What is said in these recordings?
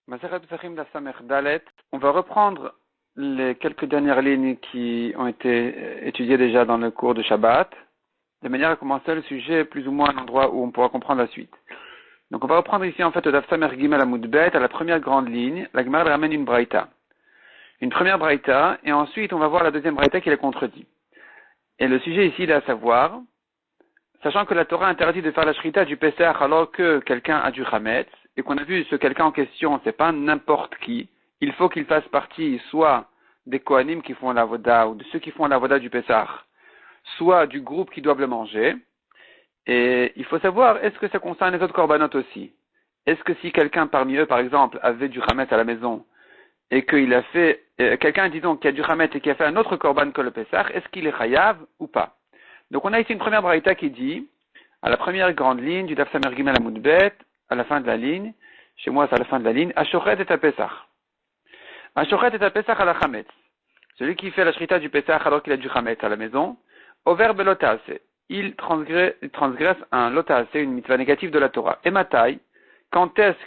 Masechet Pesachim Daf Samech Dalet. On va reprendre les quelques dernières lignes qui ont été étudiées déjà dans le cours de Shabbat, de manière à commencer le sujet plus ou moins à l'endroit où on pourra comprendre la suite. Donc on va reprendre ici en fait le Daf Samech Gimel Amud Bet, à la première grande ligne. La Gemara ramène une braïta. Une première braïta, et ensuite on va voir la deuxième braïta qui la contredit. Et le sujet ici il est à savoir, sachant que la Torah interdit de faire la shrita du Pesach alors que quelqu'un a du Chametz, et qu'on a vu ce quelqu'un en question, c'est pas n'importe qui, il faut qu'il fasse partie soit des Kohanim qui font la voda, ou de ceux qui font la voda du Pesach, soit du groupe qui doivent le manger. Et il faut savoir, est-ce que ça concerne les autres korbanot aussi? Est-ce que si quelqu'un parmi eux, par exemple, avait du Chametz à la maison, et qu'il a fait, quelqu'un disons qui a du Chametz et qui a fait un autre korban que le Pesach, est-ce qu'il est chayav ou pas? Donc on a ici une première braïta qui dit, à la première grande ligne du Daf Samer Gimel Amud Bet, à la fin de la ligne, chez moi c'est à la fin de la ligne, Ashochet et Pesach. Ashochet et Pesach à la Chametz. Celui qui fait la shrita du Pesach alors qu'il a du Chametz à la maison, over belotase. Il transgresse un lotase, une mitzvah négative de la Torah. Et matai, quand est-ce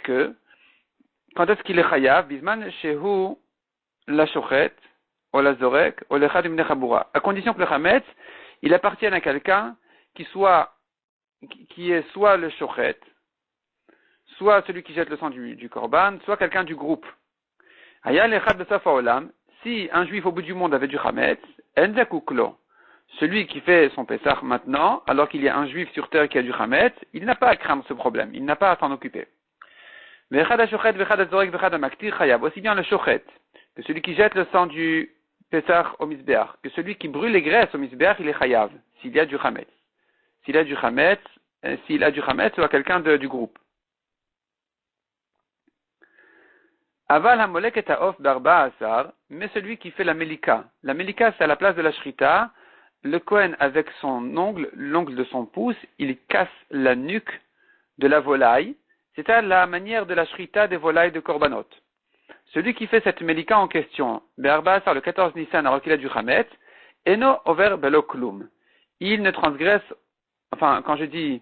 qu'il est chayav, bisman shehu la shochet, ou la zorek, ou l'echad ibn chabura. À condition que le Chametz, il appartienne à quelqu'un qui est soit le shochet, soit celui qui jette le sang du korban, soit quelqu'un du groupe. Aya l'echad besafa olam, si un juif au bout du monde avait du chametz, enzakuklo, celui qui fait son Pessah maintenant, alors qu'il y a un juif sur terre qui a du chametz, il n'a pas à craindre ce problème, il n'a pas à s'en occuper. Vechad ha-shochet, vechad ha-zorek, vechad ha-maktir chayav, aussi bien le shochet, que celui qui jette le sang du Pessah au misbeach, que celui qui brûle les graisses au misbeach, il est chayav, s'il y a du chametz. S'il a du chametz, soit quelqu'un du groupe. Aval hamolek et haof barba asar, mais celui qui fait la melika. La melika, c'est à la place de la shrita. Le Kohen, avec son ongle, l'ongle de son pouce, il casse la nuque de la volaille. C'est à la manière de la shrita des volailles de korbanot. Celui qui fait cette melika en question, barba asar, le 14 Nissan, alors qu'il a du chametz, eno over belo klum. Il ne transgresse, enfin, quand je dis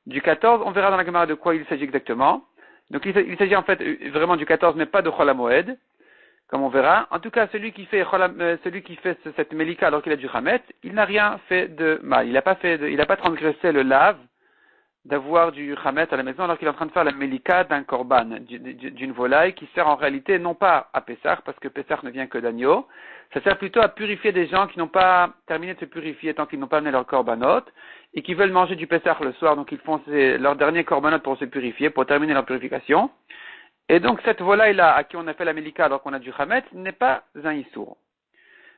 du 14, on verra dans la Gemara de quoi il s'agit exactement. Donc il s'agit en fait vraiment du 14, mais pas de Chol HaMoed, comme on verra. En tout cas, celui qui fait cette Melika alors qu'il a du Chametz, il n'a rien fait de mal. Il n'a pas transgressé le lave d'avoir du Chametz à la maison alors qu'il est en train de faire la Melika d'un korban, d'une volaille qui sert en réalité non pas à Pessah, parce que Pessah ne vient que d'agneau, ça sert plutôt à purifier des gens qui n'ont pas terminé de se purifier tant qu'ils n'ont pas amené leur korbanot, et qui veulent manger du Pessah le soir, donc ils font leur dernier korbanot pour se purifier, pour terminer leur purification. Et donc cette volaille-là, à qui on a fait la Melika alors qu'on a du Chametz, n'est pas un Issour.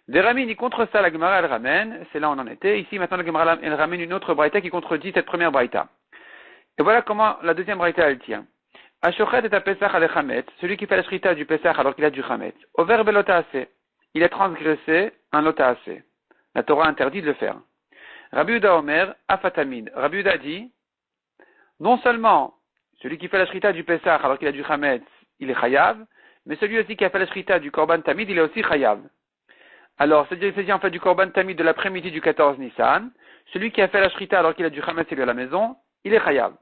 Véramine, contre ça, la Gemara elle ramène, c'est là où on en était. Ici, maintenant, la Gemara elle ramène une autre braïta qui contredit cette première braïta. Et voilà comment la deuxième braïta elle tient. Ashochet et Pesach al Chametz, celui qui fait la shrita du Pesach alors qu'il a du Chametz. Over belotaase, il a transgressé un lotaase. La Torah interdit de le faire. Rabbi Yehuda Omer, afatamid. Rabbi Yehuda dit, non seulement celui qui fait la shrita du Pesach alors qu'il a du Chametz, il est chayav, mais celui aussi qui a fait la shrita du Korban Tamid, il est aussi chayav. Alors, c'est-à-dire, il s'agit en fait du Korban Tamid de l'après-midi du 14 Nissan. Celui qui a fait la shrita alors qu'il a du Chametz et lui à la maison, il est chayav.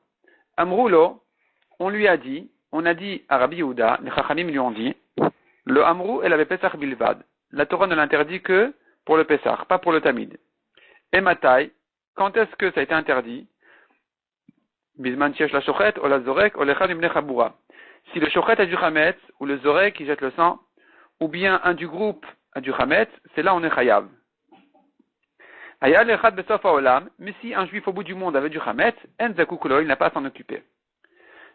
Amroulo, on a dit à Rabbi Yehuda, les Chachamim lui ont dit, le Amrou, elle avait Pesach Bilvad. La Torah ne l'interdit que pour le Pesach, pas pour le Tamid. Et Matai, quand est-ce que ça a été interdit? Bisman Shesh la Shochet, ou la Zorek, ou l'Echad ibn Chabura. Si le Shochet a du Chametz, ou le Zorek qui jette le sang, ou bien un du groupe a du Chametz, c'est là on est chayav. Ayal Echad Besof Haolam, mais si un juif au bout du monde avait du Chametz, En Zakukulo, il n'a pas à s'en occuper.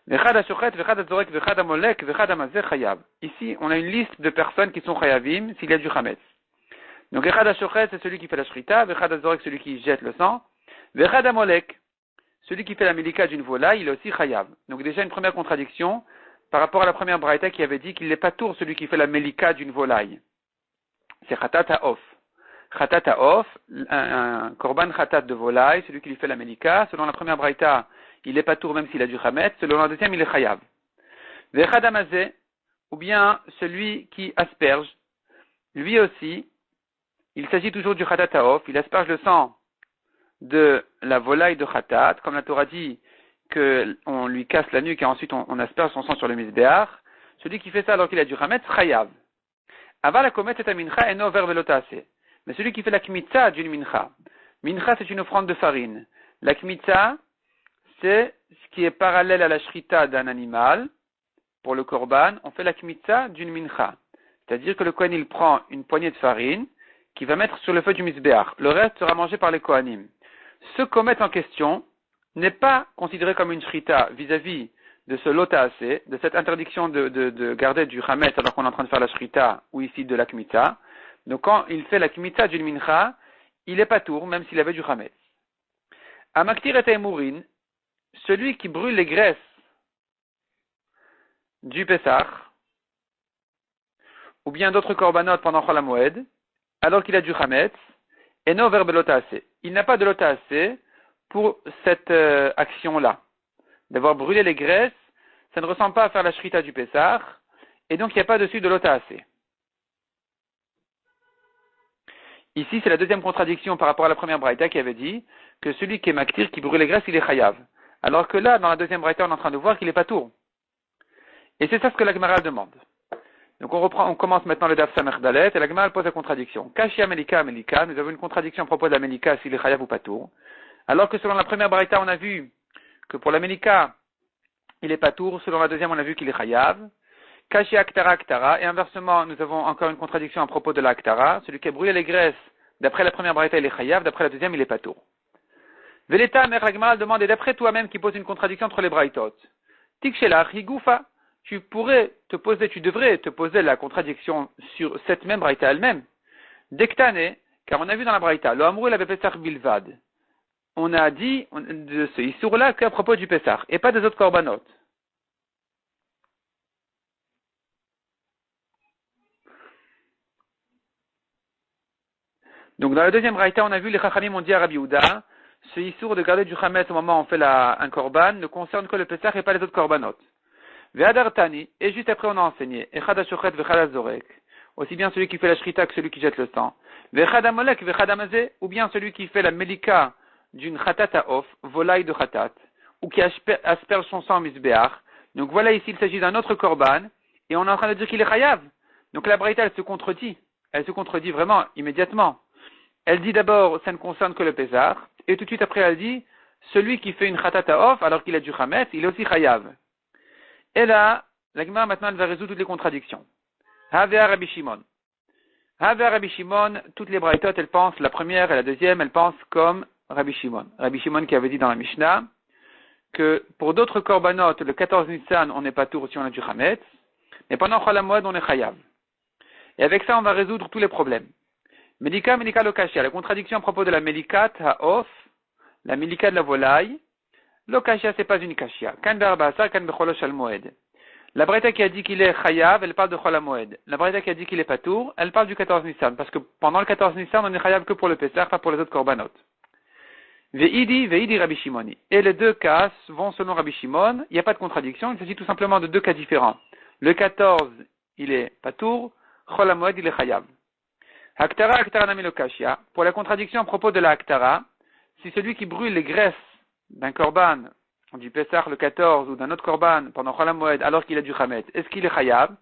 Vechad HaShochet, Vechad HaZorek, Vechad HaMolek, Vechad HaMazeh chayav. Ici, on a une liste de personnes qui sont chayavim s'il y a du Chametz. Donc Echad HaShochet, c'est celui qui fait la shrita, Vechad HaZorek, celui qui jette le sang, Vechad HaMolek, celui qui fait la melika d'une volaille, il est aussi chayav. Donc déjà une première contradiction par rapport à la première braïta qui avait dit qu'il n'est pas tour celui qui fait la melika d'une volaille. C'est Khatat HaOf. Khatat HaOf, un korban khatat de volaille, celui qui lui fait la melika, selon la première braïta, il n'est pas tour même s'il a du chametz, selon la deuxième, il est chayav. Vechad HaMazeh, ou bien celui qui asperge, lui aussi, il s'agit toujours du Khatat HaOf, il asperge le sang de la volaille de Khatat, comme la Torah dit qu'on lui casse la nuque et ensuite on asperge son sang sur le misbéach. celui qui fait ça alors qu'il a du chametz, chayav. Aval la komet et mincha eno over velotase. Mais celui qui fait la kmitza d'une mincha. Mincha, c'est une offrande de farine. La kmitza, c'est ce qui est parallèle à la shrita d'un animal. Pour le korban, on fait la kmitza d'une mincha. C'est-à-dire que le kohen, il prend une poignée de farine qu'il va mettre sur le feu du mizbeach. Le reste sera mangé par les kohanim. Ce komet en question n'est pas considéré comme une shrita vis-à-vis de ce lotaase, de cette interdiction de garder du chametz alors qu'on est en train de faire la shrita ou ici de la kmitza. Donc quand il fait la kmitza d'une mincha, il est patour, même s'il avait du chametz. Amaktir et emourin, celui qui brûle les graisses du Pessah, ou bien d'autres korbanot pendant Chol HaMoed, alors qu'il a du chametz, et non vers belotaase. Il n'a pas de lotaase pour cette action-là. D'avoir brûlé les graisses, ça ne ressemble pas à faire la shrita du Pessah, et donc il n'y a pas dessus de lotaase. Ici, c'est la deuxième contradiction par rapport à la première braïta qui avait dit que celui qui est maktir, qui brûle les graisses, il est chayav. Alors que là, dans la deuxième braïta, on est en train de voir qu'il est patour. Et c'est ça ce que la Gemara demande. Donc on commence maintenant le Daf Samech Dalet, et la Gemara pose la contradiction. Kashi Amelika, nous avons une contradiction à propos de l'Amelika, s'il est chayav ou patour. Alors que selon la première braïta, on a vu que pour l'Amelika, il est patour, selon la deuxième, on a vu qu'il est chayav. Kashi Aktara, Aktara, et inversement, nous avons encore une contradiction à propos de l'Aktara. Celui qui a brûlé les graisses, d'après la première braïta, il est chayav, d'après la deuxième, il est patour. Veleta, Mère la Gemara demande, et d'après toi-même qui pose une contradiction entre les braïtot. Tikshelach, Higoufa. Tu devrais te poser la contradiction sur cette même braïta elle-même. Dektane, car on a vu dans la braïta, lo amrou la Pesach bilvad. On a dit de ce issour-là qu'à propos du Pesach, et pas des autres korbanot. Donc dans la deuxième braïta, on a vu les chachamim ont dit à Rabbi Yehuda, ce issour de garder du chametz au moment où on fait un korban ne concerne que le Pesach et pas les autres korbanot. Ve'adartani, et juste après on a enseigné, Echad hashochet ve'echad hazorek, aussi bien celui qui fait la shrita que celui qui jette le sang, ve'echad hamolek ve'echad hamazeh, ou bien celui qui fait la melika d'une chatat ha'of, volaille de chatat, ou qui asperge son sang en misbeach. Donc voilà ici il s'agit d'un autre korban, et on est en train de dire qu'il est chayav. Donc la braïta elle se contredit vraiment immédiatement. Elle dit d'abord ça ne concerne que le pesach, et tout de suite après elle dit celui qui fait une chatat ha'of alors qu'il a du chametz, il est aussi chayav. Et là, la Gemara maintenant elle va résoudre toutes les contradictions. Havea Rabbi Shimon. Havea Rabbi Shimon, toutes les braïtot, elles pensent, la première et la deuxième, elles pensent comme Rabbi Shimon. Rabbi Shimon qui avait dit dans la Mishnah que pour d'autres korbanot, le 14 Nissan, on n'est pas tour si on a du chametz, mais pendant Chol HaMoed, on est chayav. Et avec ça, on va résoudre tous les problèmes. Melika lo kashia, la contradiction à propos de la melikat ha'of, la melika de la volaille, lo kashia, c'est pas une kashia. Kan be'arba'asar, kan becholosh al moed. La braïta qui a dit qu'il est chayav, elle parle de Chol HaMoed. La braïta qui a dit qu'il est patour, elle parle du 14 Nissan. Parce que pendant le 14 Nissan, on est chayav que pour le Pesach, pas pour les autres korbanot. Ve'idi Rabbi Shimoni. Et les deux cas vont selon Rabbi Shimon. Il n'y a pas de contradiction. Il s'agit tout simplement de deux cas différents. Le 14, il est patour. Chol HaMoed, il est chayav. Haktara nami lo kashia. Pour la contradiction à propos de la Haktara, si celui qui brûle les graisses d'un korban, du Pesach le 14 ou d'un autre korban pendant Chol HaMoed alors qu'il a du chametz, est-ce qu'il est chayav?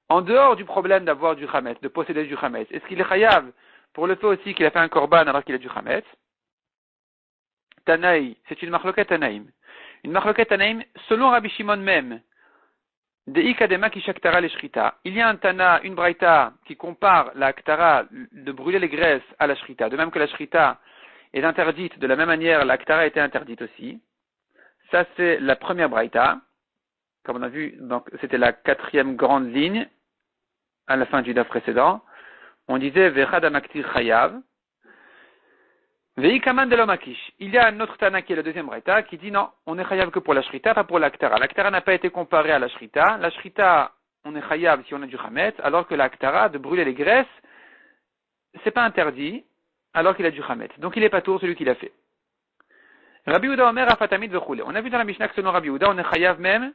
En dehors du problème d'avoir du chametz, de posséder du chametz, est-ce qu'il est chayav pour le fait aussi qu'il a fait un korban alors qu'il a du chametz? Tanaï, c'est une marloquette Tanaïm. Une marloquette Tanaïm, selon Rabbi Shimon même, il y a un Tana, une braïta qui compare la Aktara de brûler les graisses à la Shrita. De même que la Shrita est interdite, de la même manière la Aktara était interdite aussi. Ça c'est la première braïta. Comme on a vu, donc c'était la quatrième grande ligne à la fin du daf précédent. On disait Vechad Amaktir Chayav. Veikaman de l'Omakish. Il y a un autre Tana qui est le deuxième braïta qui dit non, on est chayav que pour la shrita, pas pour l'Aktara. L'Aktara n'a pas été comparée à la shrita. La shrita, on est chayav si on a du chametz, alors que l'Aktara, de brûler les graisses, c'est pas interdit, alors qu'il a du chametz. Donc il est pas tour celui qui l'a fait. Rabbi Yehuda Omer Afatamid Vechoule. On a vu dans la Mishnah que selon Rabbi Yehuda, on est chayav même.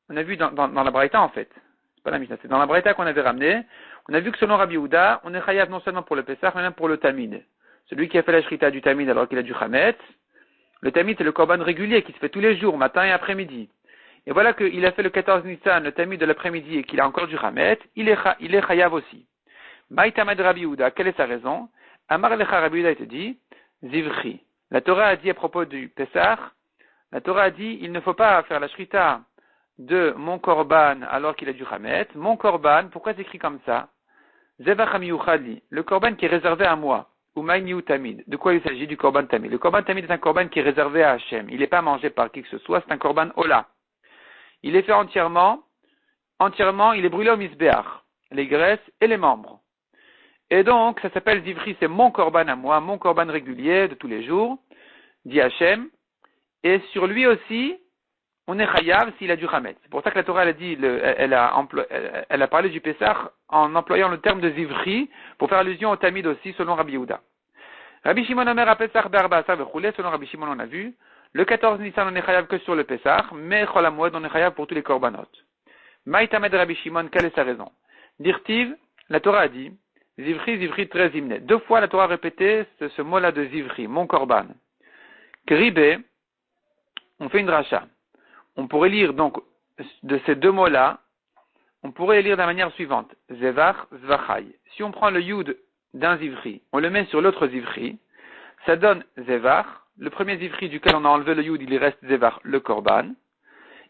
On a vu dans la braïta en fait. C'est pas la Mishnah, c'est dans la braïta qu'on avait ramené. On a vu que selon Rabbi Yehuda, on est chayav non seulement pour le Pesach, mais même pour le Tamid. Celui qui a fait la shrita du tamid alors qu'il a du chametz, le tamid c'est le korban régulier qui se fait tous les jours, matin et après-midi. et voilà qu'il a fait le 14 Nissan, le tamis de l'après-midi, et qu'il a encore du Hametz, il est chayav aussi. Maïtamad Rabbi Yehuda, quelle est sa raison? Amar lecha Rabbi Yehuda, il te dit, Zivri. La Torah a dit à propos du Pessah, la Torah a dit, il ne faut pas faire la shrita de mon korban alors qu'il a du Hametz. Mon korban, pourquoi c'est écrit comme ça? Zevach hamiyuchadli, le korban qui est réservé à moi. Umayniu tamid. De quoi il s'agit du korban tamid? Le korban tamid est un korban qui est réservé à Hachem. Il n'est pas mangé par qui que ce soit, c'est un korban ola. Il est fait entièrement, il est brûlé au misbéach, les graisses et les membres. Et donc, ça s'appelle Zivri, c'est mon korban à moi, mon korban régulier de tous les jours, dit Hachem. Et sur lui aussi, on est chayav s'il a du Hametz. C'est pour ça que la Torah elle a dit, elle a parlé du Pessah en employant le terme de Zivri pour faire allusion au Tamid aussi, selon Rabbi Yehuda. Rabbi Shimon Omer a Pessah Be'arba Asar Vechulé, selon Rabbi Shimon on a vu. Le 14 Nissan on est chayav que sur le Pessah, mais Chol HaMoed on est chayav pour tous les korbanot. Maïtamed Rabbi Shimon, quelle est sa raison? Dirtiv, la Torah a dit, Zivri, très hymné. 2 fois la Torah a répété ce mot-là de Zivri, mon korban. Kribé, on fait une dracha. On pourrait lire donc de ces 2 mots-là, on pourrait lire de la manière suivante. Zevach, Zvachai. Si on prend le Yud d'un Zivri, on le met sur l'autre Zivri, ça donne Zevach. Le premier Zivri duquel on a enlevé le Yud, il reste Zevach, le korban.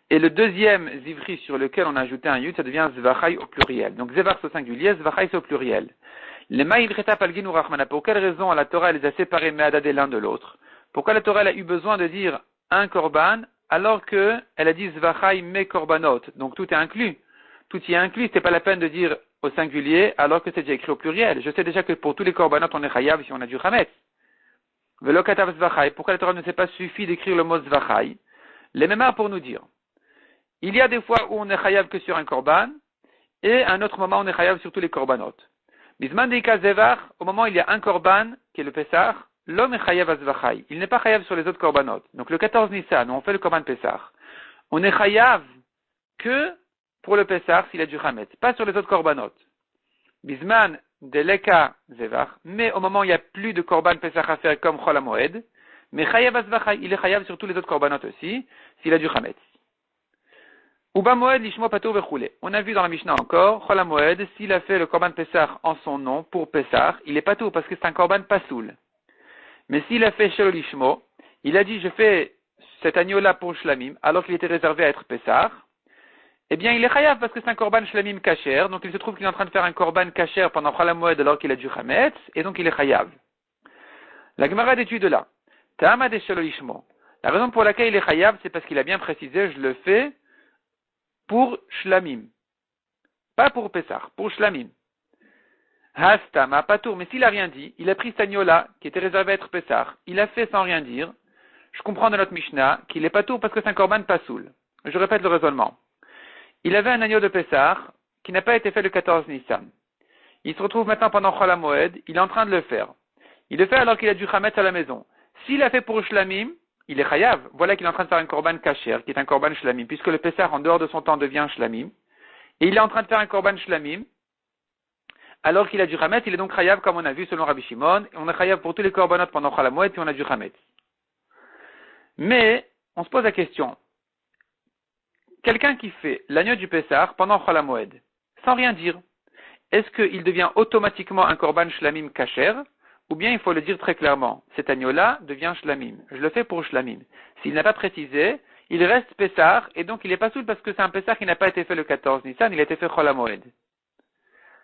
Et le deuxième Zivri sur lequel on a ajouté un Yud, ça devient Zvachai au pluriel. Donc Zevach c'est au singulier, Zvachai c'est au pluriel. Les Maïvreta Palgin ou Rachmana, pour quelle raison la Torah les a séparés Me'adad l'un de l'autre? Pourquoi la Torah a eu besoin de dire un korban alors qu'elle a dit Zvachai me korbanot? Donc tout est inclus. Tout y est inclus. C'était pas la peine de dire au singulier alors que c'est déjà écrit au pluriel. Je sais déjà que pour tous les korbanot on est chayav si on a du Hametz. Velo katav Zvachai. Pourquoi la Torah ne s'est pas suffi d'écrire le mot Zvachai? Les mêmes pour nous dire. Il y a des fois où on est chayav que sur un korban, et à un autre moment on est chayav sur tous les korbanot. Bisman deika zevach, au moment où il y a un korban, qui est le Pessah, l'homme est chayav azvachai. Il n'est pas chayav sur les autres korbanot. Donc le 14 Nissan, où on fait le korban Pessah, on est chayav que pour le Pessah s'il a du Hametz, pas sur les autres korbanot. Bisman deleka zevach, mais au moment où il n'y a plus de korban Pessah à faire comme Chol HaMoed, mais chayav azvachai, il est chayav sur tous les autres korbanot aussi, s'il a du Hametz. Uba Moed lishmo patur vechule. On a vu dans la Mishnah encore, Chol HaMoed, s'il a fait le korban Pessah en son nom pour Pessah, il est patur parce que c'est un korban pasoul. Mais s'il a fait shelo lishmo, il a dit je fais cet agneau-là pour shlamim, alors qu'il était réservé à être Pessah, eh bien il est chayav parce que c'est un korban shlamim kasher, donc il se trouve qu'il est en train de faire un korban kasher pendant Chol HaMoed alors qu'il a du Hametz, et donc il est chayav. La Gemara d'étude là. Ta'ama de shelo lishmo. La raison pour laquelle il est chayav, c'est parce qu'il a bien précisé, je le fais pour shlamim. Pas pour Pessah, pour shlamim. Hastama, patour, mais s'il a rien dit, il a pris cet agneau-là, qui était réservé à être Pessah, il a fait sans rien dire, je comprends de notre Mishnah qu'il est patour parce que c'est un korban pasoul. Je répète le raisonnement. Il avait un agneau de Pessah qui n'a pas été fait le 14 Nissan. Il se retrouve maintenant pendant Chol HaMoed, il est en train de le faire. Il le fait alors qu'il a du Hametz à la maison. S'il a fait pour shlamim, il est chayav. Voilà qu'il est en train de faire un korban kasher, qui est un korban shlamim, puisque le Pessah, en dehors de son temps, devient shlamim. Et il est en train de faire un korban shlamim, alors qu'il a du Hametz, il est donc chayav, comme on a vu selon Rabbi Shimon. On est chayav pour tous les korbanot pendant Chol HaMoed, puis on a du Hametz. Mais, on se pose la question. Quelqu'un qui fait l'agneau du Pessah pendant Chol HaMoed, sans rien dire, est-ce qu'il devient automatiquement un korban shlamim kasher? Ou bien il faut le dire très clairement, cet agneau-là devient shlamim. Je le fais pour shlamim. S'il n'a pas précisé, il reste Pessah, et donc il n'est pas soul parce que c'est un Pessah qui n'a pas été fait le 14 Nissan, il a été fait Chol HaMoed.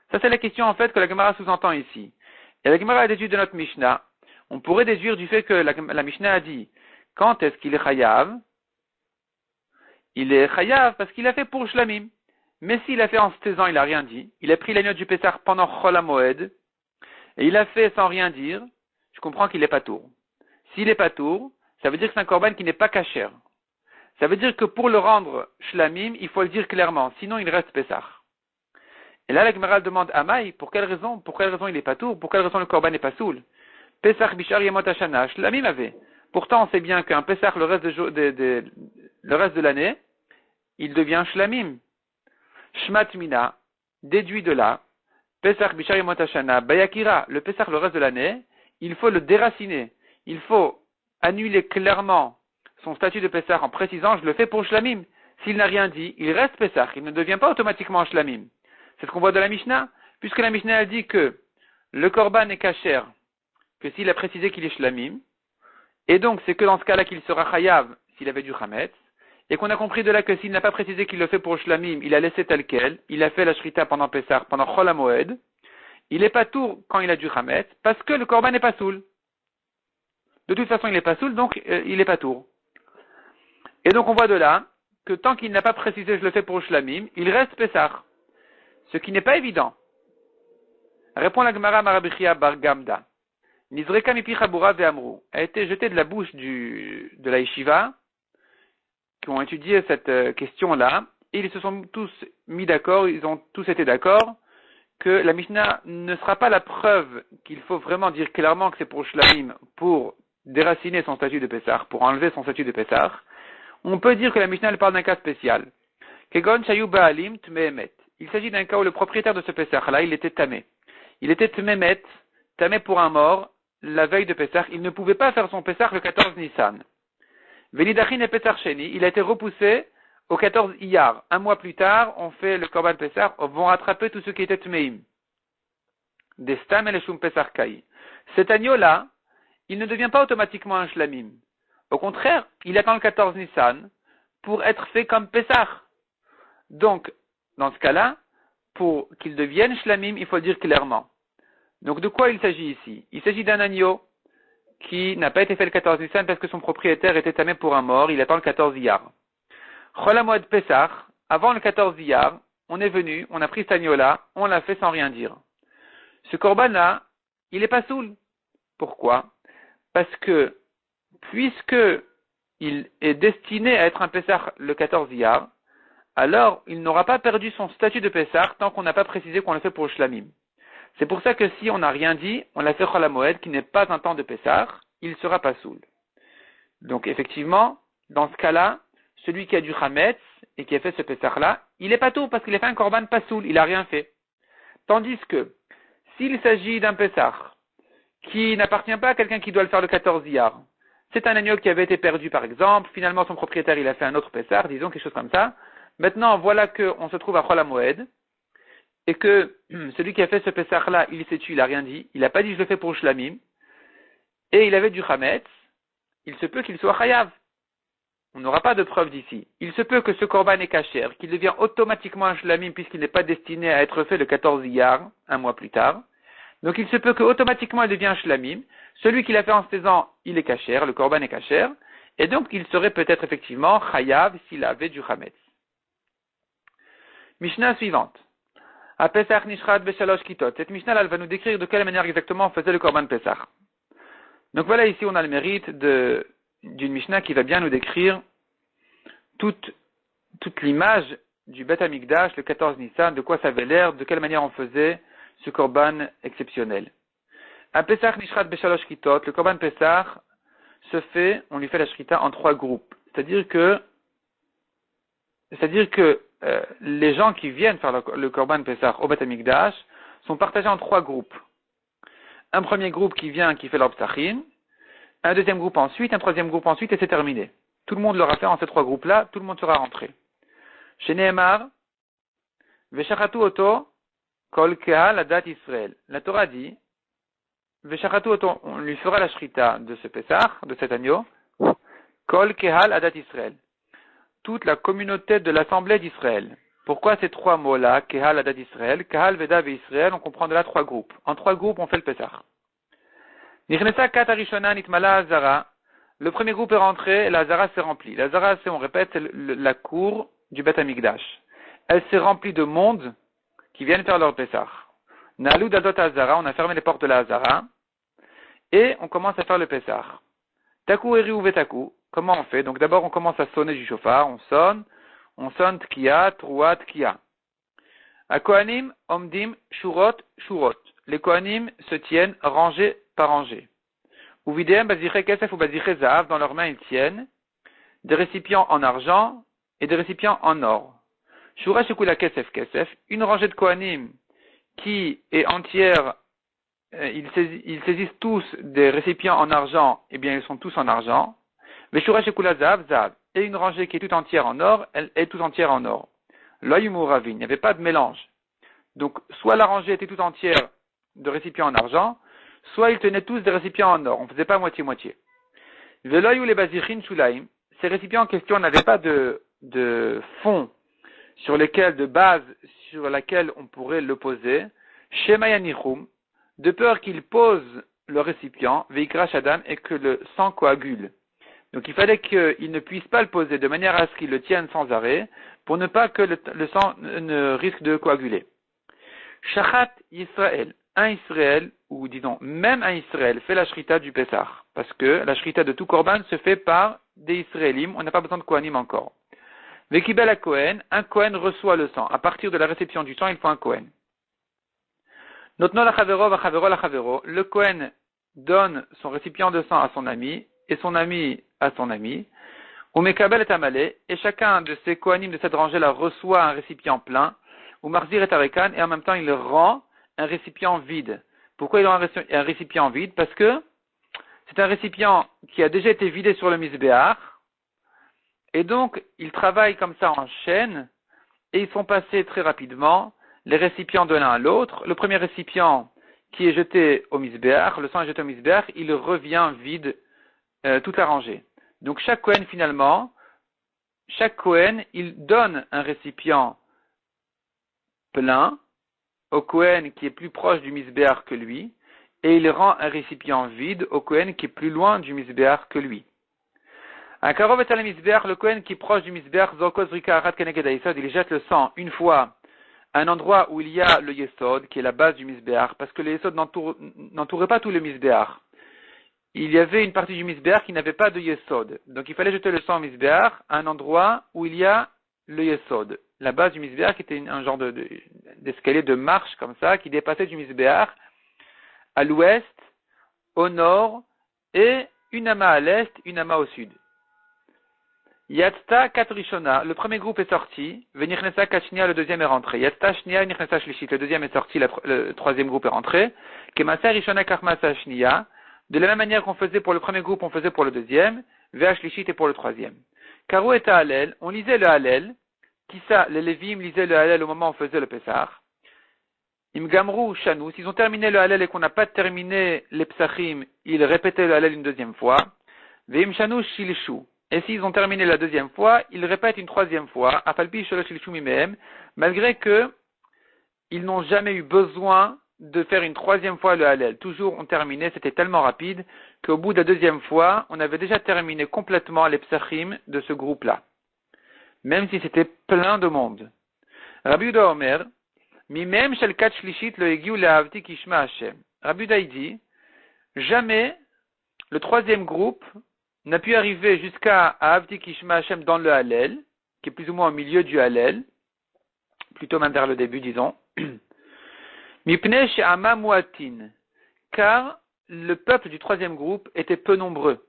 Ça c'est la question en fait que la Gemara sous-entend ici. Et la Gemara a déduit de notre Mishnah. On pourrait déduire du fait que la Mishnah a dit, quand est-ce qu'il est chayav? Il est chayav parce qu'il a fait pour shlamim. Mais s'il a fait en se taisant, il n'a rien dit. Il a pris l'agneau du Pessah pendant Chol HaMoed, et il a fait sans rien dire, je comprends qu'il n'est pas tour. S'il n'est pas tour, ça veut dire que c'est un korban qui n'est pas kasher. Ça veut dire que pour le rendre shlamim, il faut le dire clairement, sinon il reste Pessah. Et là, la Gemara demande à Maï, pour quelle raison il n'est pas tour, pour quelle raison le korban n'est pas soul? Pessah bishar yemot hashana, shlamim avait. Pourtant, on sait bien qu'un Pessah, le reste de l'année, il devient shlamim. Shmat mina, déduit de là, Pesach bishar yemot hashana, bayakira, le Pesach le reste de l'année, il faut le déraciner. Il faut annuler clairement son statut de Pesach en précisant, je le fais pour shlamim. S'il n'a rien dit, il reste Pessah, il ne devient pas automatiquement Shlamim. C'est ce qu'on voit de la Mishnah, puisque la Mishnah a dit que le Korban est kasher, que s'il a précisé qu'il est Shlamim, et donc c'est que dans ce cas-là qu'il sera Chayav s'il avait du Chametz, et qu'on a compris de là que s'il n'a pas précisé qu'il le fait pour Shlamim, il a laissé tel quel, il a fait la Shrita pendant Pessah, pendant Chol HaMoed, il est pas tour quand il a du Chametz, parce que le Korban n'est pas soul. De toute façon, il n'est pas soul, donc il est pas tour. Et donc on voit de là que tant qu'il n'a pas précisé je le fais pour Shlamim, il reste Pessah. Ce qui n'est pas évident. Répond la Gemara Marabichia Bar Gamda. Nizreka mipi chabura ve'amru a été jeté de la bouche de la yeshiva qui ont étudié cette question-là, et ils se sont tous mis d'accord, ils ont tous été d'accord que la Mishnah ne sera pas la preuve qu'il faut vraiment dire clairement que c'est pour Shlamim, pour déraciner son statut de Pessah, pour enlever son statut de Pessah. On peut dire que la Mishnah elle parle d'un cas spécial. Kegon shayu ba'alim tme'emet. Il s'agit d'un cas où le propriétaire de ce Pessah-là, il était tamé. Il était tme'emet, tamé pour un mort, la veille de Pessah. Il ne pouvait pas faire son Pessah le 14 Nissan. Venidachin et Pessah Sheni, il a été repoussé au 14 Iyar. Un mois plus tard, on fait le Korban Pessah, vont rattraper tous ceux qui étaient tmeim. Des stam et les shum Pessah kai. Cet agneau-là, il ne devient pas automatiquement un shlamim. Au contraire, il attend le 14 Nissan pour être fait comme Pessah. Donc, dans ce cas-là, pour qu'il devienne shlamim, il faut le dire clairement. Donc, de quoi il s'agit ici? Il s'agit d'un agneau qui n'a pas été fait le 14 Nissan parce que son propriétaire était tamé pour un mort, il attend le 14 Iyar. Chol HaMoed Pessah, avant le 14 Iyar, on est venu, on a pris cet agneau-là, on l'a fait sans rien dire. Ce korban-là, il n'est pas soul. Pourquoi? Parce que, puisque il est destiné à être un Pessah le 14 Iyar, alors il n'aura pas perdu son statut de Pessah tant qu'on n'a pas précisé qu'on le fait pour Shlamim. C'est pour ça que si on n'a rien dit, on l'a fait Chol HaMoed, qui n'est pas un temps de Pessah, il sera pas soul. Donc effectivement, dans ce cas-là, celui qui a du Chametz et qui a fait ce Pessah-là, il est pas tout parce qu'il a fait un korban pas soul, il a rien fait. Tandis que, s'il s'agit d'un Pessah qui n'appartient pas à quelqu'un qui doit le faire le 14 Iyar, c'est un agneau qui avait été perdu par exemple, finalement son propriétaire il a fait un autre Pessah, disons quelque chose comme ça. Maintenant, voilà qu'on se trouve à Chol HaMoed, et que celui qui a fait ce Pessah-là, il s'est tué, il n'a rien dit, il n'a pas dit je le fais pour Shlamim, et il avait du Chametz, il se peut qu'il soit Chayav. On n'aura pas de preuve d'ici. Il se peut que ce korban est kasher, qu'il devient automatiquement un shlamim puisqu'il n'est pas destiné à être fait le 14 Iyar, un mois plus tard. Donc il se peut que automatiquement il devient un shlamim. Celui qui l'a fait en 16 ans, il est kasher, le korban est kasher, et donc il serait peut-être effectivement chayav s'il avait du chametz. Mishnah suivante. À Pesach Nishrat Beshalosh Kitot. Cette Mishnah, elle va nous décrire de quelle manière exactement on faisait le korban Pesach. Donc voilà, ici on a le mérite d'une Mishnah qui va bien nous décrire toute l'image du Beth Amikdash, le 14 Nissan, de quoi ça avait l'air, de quelle manière on faisait ce korban exceptionnel. À Pesach Nishrat Beshalosh Kitot, le korban Pesach se fait, on lui fait la shrita en 3 groupes. C'est-à-dire que les gens qui viennent faire le korban Pesach au Beth Amikdash sont partagés en 3 groupes. Un premier groupe qui vient, qui fait leur psachim, un deuxième groupe ensuite, un troisième groupe ensuite, et c'est terminé. Tout le monde l'aura fait en ces 3 groupes-là, tout le monde sera rentré. Chez Nehemar, Veshachatu Oto, Kol Kehal Adat Israël. La Torah dit, Veshachatu Oto, on lui fera la shrita de ce Pesach, de cet agneau, Kol Kehal Adat Israël. Toute la communauté de l'assemblée d'Israël. Pourquoi ces 3 mots-là, Kehal Adat Israël, Kehal Veda Ve Israël, on comprend de là 3 groupes. En 3 groupes, on fait le Pesach. Nichnesa Kat Arishona Nitmala Azara. Le premier groupe est rentré, la Azara s'est remplie. La Azara, on répète, c'est la cour du Beth Amikdash. Elle s'est remplie de monde qui viennent faire leur Pesach. Nalou Dadot Azara, on a fermé les portes de la Azara, et on commence à faire le Pesach. Taku Eri Uvetaku, comment on fait? Donc d'abord on commence à sonner du chauffard, on sonne Tkiya, Troua, Tkiya. A Kohanim, Omdim, Shurot, Shurot. Les Kohanim se tiennent rangée par rangée. Uvidem, Baziche Kesef ou Baziche Zahav, dans leurs mains ils tiennent des récipients en argent et des récipients en or. Shura Shekula Kesef Kesef, une rangée de Kohanim qui est entière, ils saisissent tous des récipients en argent, eh bien ils sont tous en argent. Mais Shura Shekula Zahav, Zahav. et une rangée qui est tout entière en or, elle est tout entière en or. L'oyumuravin, il n'y avait pas de mélange. Donc, soit la rangée était tout entière de récipients en argent, soit ils tenaient tous des récipients en or. On ne faisait pas moitié-moitié. Veloyu les bazichin shulaim, ces récipients en question n'avaient pas de fond sur lesquels, de base sur laquelle on pourrait le poser. Shemayanichum, de peur qu'il pose le récipient, veikra shadam, et que le sang coagule. Donc il fallait qu'il ne puisse pas le poser de manière à ce qu'il le tienne sans arrêt, pour ne pas que le sang ne risque de coaguler. Shachat Yisrael, un Israël, ou disons même un Israël, fait la shrita du Pessah, parce que la shrita de tout korban se fait par des Israélim, on n'a pas besoin de Kohanim encore. Vekibel à Kohen, un Kohen reçoit le sang. À partir de la réception du sang, il faut un Kohen. Notno la chavero vachavero la chavero, le Kohen donne son récipient de sang à son ami, et son ami à son ami. Ou mekabel est amalé, et chacun de ces Kohanim de cette rangée-là reçoit un récipient plein, ou marzir est arekan, et en même temps il rend un récipient vide. Pourquoi il rend un récipient vide? Parce que c'est un récipient qui a déjà été vidé sur le misbéach, et donc ils travaillent comme ça en chaîne, et ils sont passés très rapidement les récipients de l'un à l'autre. Le premier récipient qui est jeté au misbéach, le sang est jeté au misbéach, il revient vide, toute la rangée. Donc chaque Kohen finalement, il donne un récipient plein au Kohen qui est plus proche du misbéach que lui, et il rend un récipient vide au Kohen qui est plus loin du misbéach que lui. Un karov est à la misbéach, le Kohen qui est proche du misbéach, zokoz rika arat keneged hayesod, il jette le sang une fois à un endroit où il y a le yesod, qui est la base du misbéach, parce que le yesod n'entourait pas tout le misbéach. Il y avait une partie du misbéach qui n'avait pas de yesod. Donc il fallait jeter le sang au misbéach à un endroit où il y a le yesod. La base du misbéach qui était un genre d'escalier de marche comme ça, qui dépassait du misbéach à l'ouest, au nord, et une ama à l'est, une ama au sud. Yatzta katrishona, le premier groupe est sorti, venichnesa kachnia, le deuxième est rentré. Yatzta shnia nichnesa shlishit, le deuxième est sorti, le troisième groupe est rentré. Kemasa rishona kachmasa shnia, de la même manière qu'on faisait pour le premier groupe, on faisait pour le deuxième, vh lishit et pour le troisième. Karo et Hallel, on lisait le Hallel, Kissa, les Lévim lisaient le Hallel au moment où on faisait le Pessah. Imgamru Shanou, s'ils ont terminé le Hallel et qu'on n'a pas terminé les Psachim, ils répétaient le Hallel une deuxième fois. Veim Shanou Shilshu. Et s'ils ont terminé la deuxième fois, ils répètent une troisième fois, Afalpi Sholo Shilshu Mimem, malgré que ils n'ont jamais eu besoin de faire une troisième fois le Hallel. Toujours on terminait, c'était tellement rapide qu'au bout de la deuxième fois, on avait déjà terminé complètement les Psachim de ce groupe-là. Même si c'était plein de monde. Rabbi Yehuda Omer, Mimem shel kat shlishit lo egiu lehavti kishma Hashem. Rabbi Yehuda dit, jamais le troisième groupe n'a pu arriver jusqu'à Avti Kishma Hashem dans le Hallel, qui est plus ou moins au milieu du Hallel, plutôt même vers le début, disons. Mipnei she'ama muatin, car le peuple du troisième groupe était peu nombreux.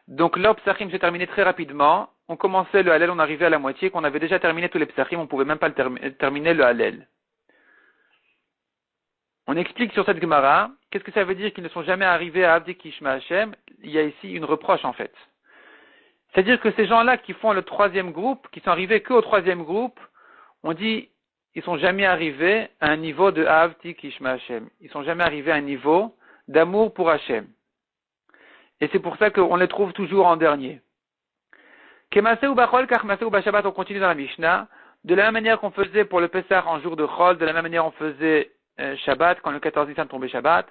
Donc leur psachim s'est terminé très rapidement. On commençait le Hallel, on arrivait à la moitié, qu'on avait déjà terminé tous les psachim, on pouvait même pas terminer le Hallel. On explique sur cette Gemara, qu'est-ce que ça veut dire qu'ils ne sont jamais arrivés à Avdi Kishma Hashem? Il y a ici une reproche en fait. C'est-à-dire que ces gens-là qui font le troisième groupe, qui sont arrivés qu'au troisième groupe, on dit, ils sont jamais arrivés à un niveau de Avdi Kishma Hashem. Ils sont jamais arrivés à un niveau d'amour pour Hashem. Et c'est pour ça qu'on les trouve toujours en dernier. Kemaseh ou Bachol, Kachmaseh ou Bashabat, on continue dans la Mishnah. De la même manière qu'on faisait pour le Pessah en jour de Chol, de la même manière on faisait Shabbat, quand le 14 Nissan tombait Shabbat.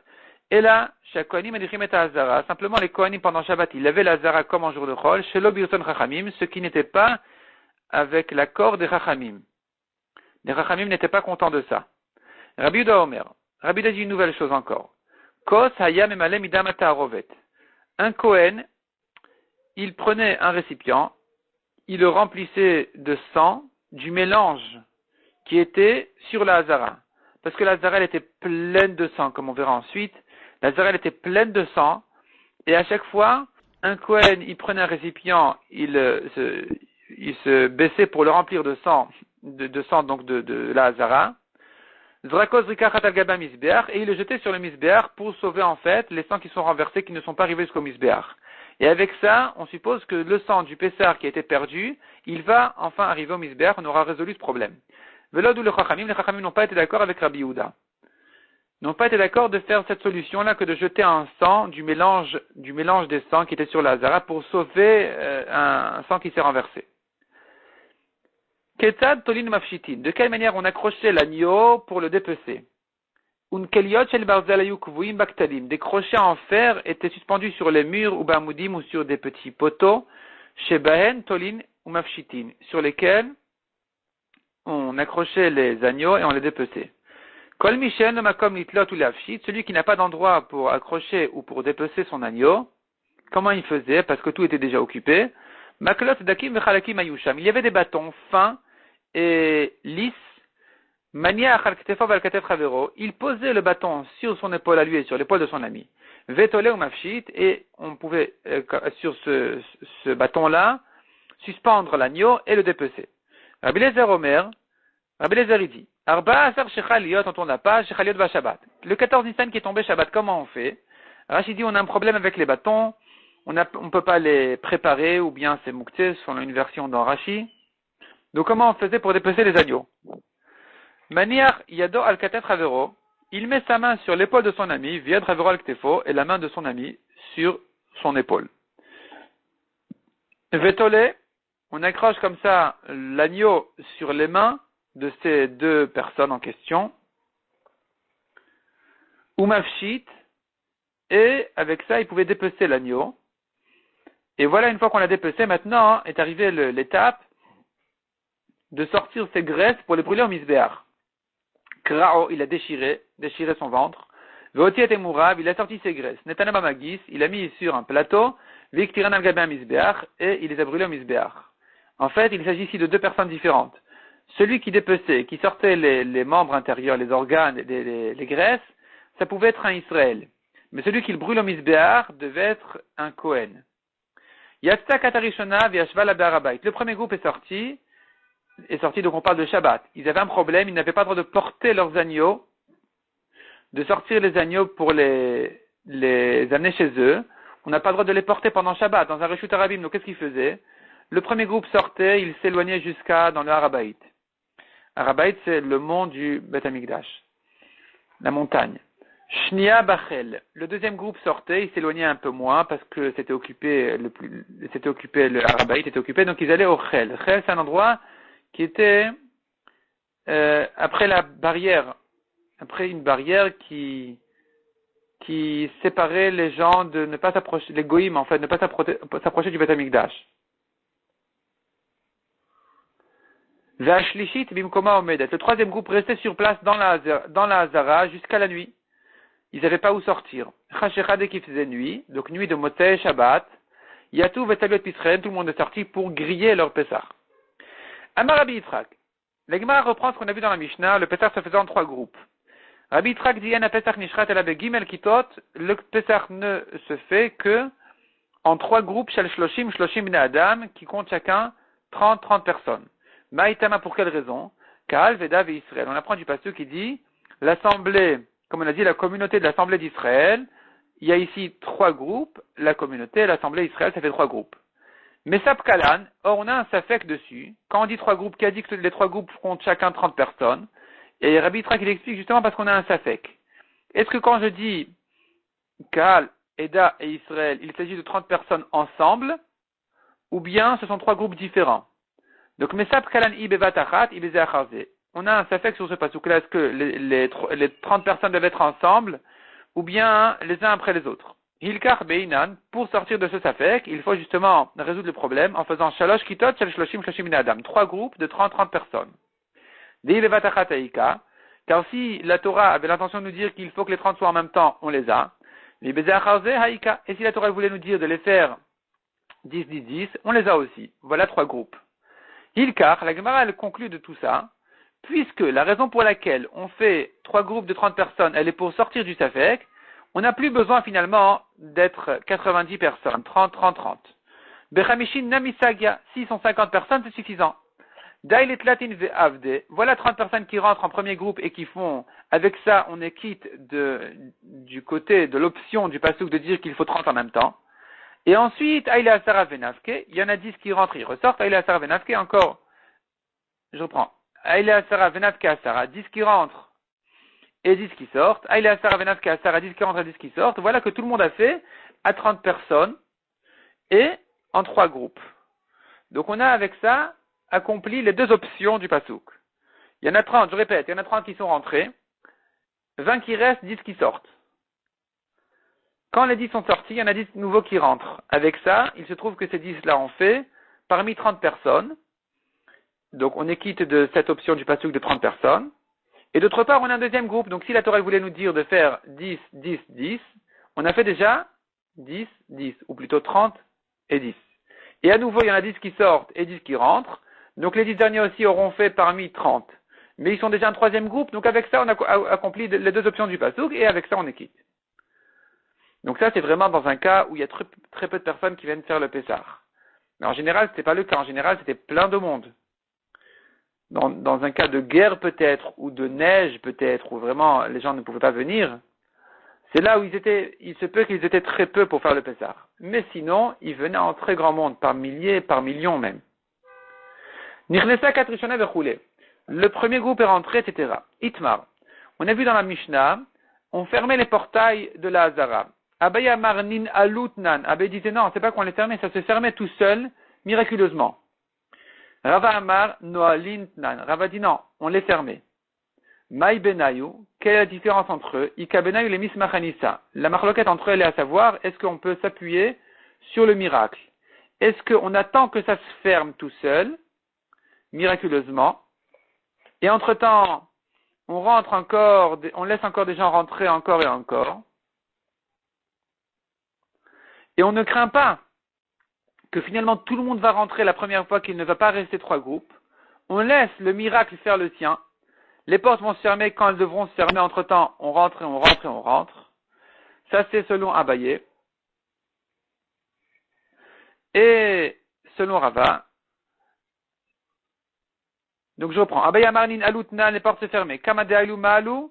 Et là, chaque Kohanim Edichim et Hazara. Simplement, les Kohanim pendant Shabbat, ils lavaient la Hazara comme en jour de Chol, chez l'Obirson Chachamim, ce qui n'était pas avec l'accord des Chachamim. Les Chachamim n'étaient pas contents de ça. Rabbi Yehuda Omer. Rabbi Yehuda dit une nouvelle chose encore. Kos hayam emale midam ta'arovet. Un Kohen, il prenait un récipient, il le remplissait de sang du mélange qui était sur la Hazara. Parce que la Hazara, elle était pleine de sang, comme on verra ensuite. La Hazara, elle était pleine de sang. Et à chaque fois, un Kohen, il prenait un récipient, il se baissait pour le remplir de sang, donc de la Hazara. Zrakos rikachat al-gaba misbeach, et il le jetait sur le misbeach pour sauver en fait les sangs qui sont renversés, qui ne sont pas arrivés jusqu'au misbeach. Et avec ça, on suppose que le sang du Pessar qui a été perdu, il va enfin arriver au Misbeach, on aura résolu ce problème. Velod ou les Chachamim n'ont pas été d'accord avec Rabbi Yehuda. N'ont pas été d'accord de faire cette solution-là que de jeter un sang du mélange des sangs qui étaient sur la Hazara pour sauver un sang qui s'est renversé. Ketzad Tolin Mafshitin. De quelle manière on accrochait l'agneau pour le dépecer? Des crochets en fer étaient suspendus sur les murs ou bamoudim ou sur des petits poteaux, chez Bahen, Tolin ou Mafshitin, sur lesquels on accrochait les agneaux et on les dépeçait. Kol Mishen, Makom Litlot ou Lafshit, celui qui n'a pas d'endroit pour accrocher ou pour dépecer son agneau, comment il faisait? Parce que tout était déjà occupé. Maklot Dakim Vechalakim Ayusham. Il y avait des bâtons fins et lisses. Mania Achalktefov Alkatef Ravero, il posait le bâton sur son épaule à lui et sur l'épaule de son ami. Vetole ou Mafshit, et on pouvait, sur ce bâton-là, suspendre l'agneau et le dépecer. Rabbi Lezer Omer, Rabbi Lezer il dit, Arba Asar Shechaliot, on tourne la page, Shechaliot va Shabbat. Le 14 Nissan qui est tombé Shabbat, comment on fait? Rachid dit, on a un problème avec les bâtons, on peut pas les préparer, ou bien c'est Mouktsé, selon une version dans Rashi. Donc comment on faisait pour dépecer les agneaux? Maniar Yado al-Katef Ravero, il met sa main sur l'épaule de son ami, Viad Ravero al-Ktefo, et la main de son ami sur son épaule. Vetole, on accroche comme ça l'agneau sur les mains de ces deux personnes en question. Umafshit, et avec ça, il pouvait dépecer l'agneau. Et voilà, une fois qu'on l'a dépecé, maintenant est arrivée l'étape de sortir ses graisses pour les brûler au misbéach. Krao, il a déchiré son ventre. Veotiet et Mourav, il a sorti ses graisses. Netanam Magis, il a mis sur un plateau. Viktiran al-Gabin misbéach, et il les a brûlés au misbéach. En fait, il s'agit ici de deux personnes différentes. Celui qui dépeçait, qui sortait les membres intérieurs, les organes, les graisses, ça pouvait être un Israël. Mais celui qui le brûle au misbéach devait être un Kohen. Yatzta Katarishona Viashva la Be'arabait. Le premier groupe est sorti, donc on parle de Shabbat. Ils avaient un problème, ils n'avaient pas le droit de porter leurs agneaux, de sortir les agneaux pour les amener chez eux. On n'a pas le droit de les porter pendant Shabbat, dans un Reshut Arabim. Donc qu'est-ce qu'ils faisaient? Le premier groupe sortait, il s'éloignait dans le Harabait. Harabait, c'est le mont du Beth Amikdash, la montagne. Shnia Bachel. Le deuxième groupe sortait, il s'éloignait un peu moins parce que c'était occupé, le Harabait était occupé, donc ils allaient au Chel. Chel, c'est un endroit qui était après une barrière qui séparait les gens de ne pas s'approcher, les goïms en fait, ne pas s'approcher du Beth Amikdash. Vashlishit bimkoma omedet. Le troisième groupe restait sur place dans la Hazara jusqu'à la nuit. Ils n'avaient pas où sortir. Chashecha dès qu'il faisait nuit, donc nuit de Motzei Shabbat, Yatou vetalut Pisren, tout le monde est sorti pour griller leur Pessah. Amar Rabbi Yitzhak. La Gemara reprend ce qu'on a vu dans la Mishnah, le Pessah se faisait en trois groupes. Rabbi Yitzhak dit Yana Pesach Nishrat el Gimel Kitot, le Pessah ne se fait que en trois groupes, Shel Shloshim Bnei Adam, qui comptent chacun 30 personnes. Maïtama, pour quelle raison? Kaal, Veda et Israël. On apprend du pasteur qui dit l'assemblée, comme on a dit, la communauté de l'assemblée d'Israël. Il y a ici trois groupes, la communauté, l'assemblée d'Israël, ça fait trois groupes. Mais Sapkalan, or on a un safek dessus. Quand on dit trois groupes, qui a dit que les trois groupes comptent chacun 30 personnes? Et Rabbi Yitzhak, il explique justement parce qu'on a un safek. Est-ce que quand je dis Kaal, Eda et Israël, il s'agit de 30 personnes ensemble, ou bien ce sont trois groupes différents? Donc, Mesap Kalan Ibevatachat, Ibezeacharze. On a un safek sur ce passouk-là. Est-ce que les 30 personnes doivent être ensemble, ou bien les uns après les autres? Hilkar Beinan, pour sortir de ce safek, il faut justement résoudre le problème en faisant Shalosh Kitot, Shel Shloshim, Shloshim Bnei Adam. Trois groupes de 30 personnes. Deibevatachat Aika, car si la Torah avait l'intention de nous dire qu'il faut que les 30 soient en même temps, on les a. Ibezeacharze Haika. Et si la Torah voulait nous dire de les faire 10, on les a aussi. Voilà trois groupes. Hilkar, la Gemara, elle conclut de tout ça, puisque la raison pour laquelle on fait trois groupes de 30 personnes, elle est pour sortir du Safek, on n'a plus besoin finalement d'être 90 personnes, 30. Bechamishin namisagia, 650 personnes, c'est suffisant. Dailet latin ve'avde, voilà 30 personnes qui rentrent en premier groupe et qui font, avec ça, on est quitte du côté de l'option du passouk de dire qu'il faut 30 en même temps. Et ensuite, Aïla Asara Venafke, il y en a 10 qui rentrent, ils ressortent, Aïla Asara Venafke, encore, je reprends, Aïla Asara Venafke Asara, 10 qui rentrent et 10 qui sortent, Aïla Asara Venafke Asara, 10 qui rentrent et 10 qui sortent, voilà que tout le monde a fait à 30 personnes et en 3 groupes. Donc on a avec ça accompli les 2 options du pasouk. Il y en a 30, je répète, il y en a 30 qui sont rentrés, 20 qui restent, 10 qui sortent. Quand les 10 sont sortis, il y en a 10 nouveaux qui rentrent. Avec ça, il se trouve que ces 10-là ont fait, parmi 30 personnes, donc on est quitte de cette option du pasouk de 30 personnes, et d'autre part, on a un deuxième groupe, donc si la Torah voulait nous dire de faire 10, 10, 10, on a fait déjà 10, 10, ou plutôt 30 et 10. Et à nouveau, il y en a 10 qui sortent et 10 qui rentrent, donc les 10 derniers aussi auront fait parmi 30. Mais ils sont déjà un troisième groupe, donc avec ça, on a accompli les 2 options du pasouk, et avec ça, on est quitte. Donc ça, c'est vraiment dans un cas où il y a très peu de personnes qui viennent faire le Pessar. Mais en général, c'était pas le cas. En général, c'était plein de monde. Dans un cas de guerre peut-être, ou de neige peut-être, où vraiment les gens ne pouvaient pas venir, c'est là où il se peut qu'ils étaient très peu pour faire le Pessar. Mais sinon, ils venaient en très grand monde, par milliers, par millions même. Le premier groupe est rentré, etc. Itmar. On a vu dans la Mishnah, on fermait les portails de la Hazara. Abaye Amar nin alutnan. Abaye disait non, c'est pas qu'on les fermait, ça se fermait tout seul, miraculeusement. Rava Amar noalintnan. Rava dit non, on les fermait. Maï benayu. Quelle est la différence entre eux? Ika benayu les mismachanissa. La marloquette entre eux, elle est à savoir, est-ce qu'on peut s'appuyer sur le miracle? Est-ce qu'on attend que ça se ferme tout seul, miraculeusement, et entre-temps, on laisse encore des gens rentrer encore et encore, et on ne craint pas que finalement tout le monde va rentrer la première fois, qu'il ne va pas rester 3 groupes. On laisse le miracle faire le sien. Les portes vont se fermer quand elles devront se fermer. Entre-temps, on rentre et on rentre et on rentre. Ça, c'est selon Abaye. Et selon Rava. Donc je reprends. Abaye Amarnin Alutna, les portes se ferment. Kamade Ailou Maalou.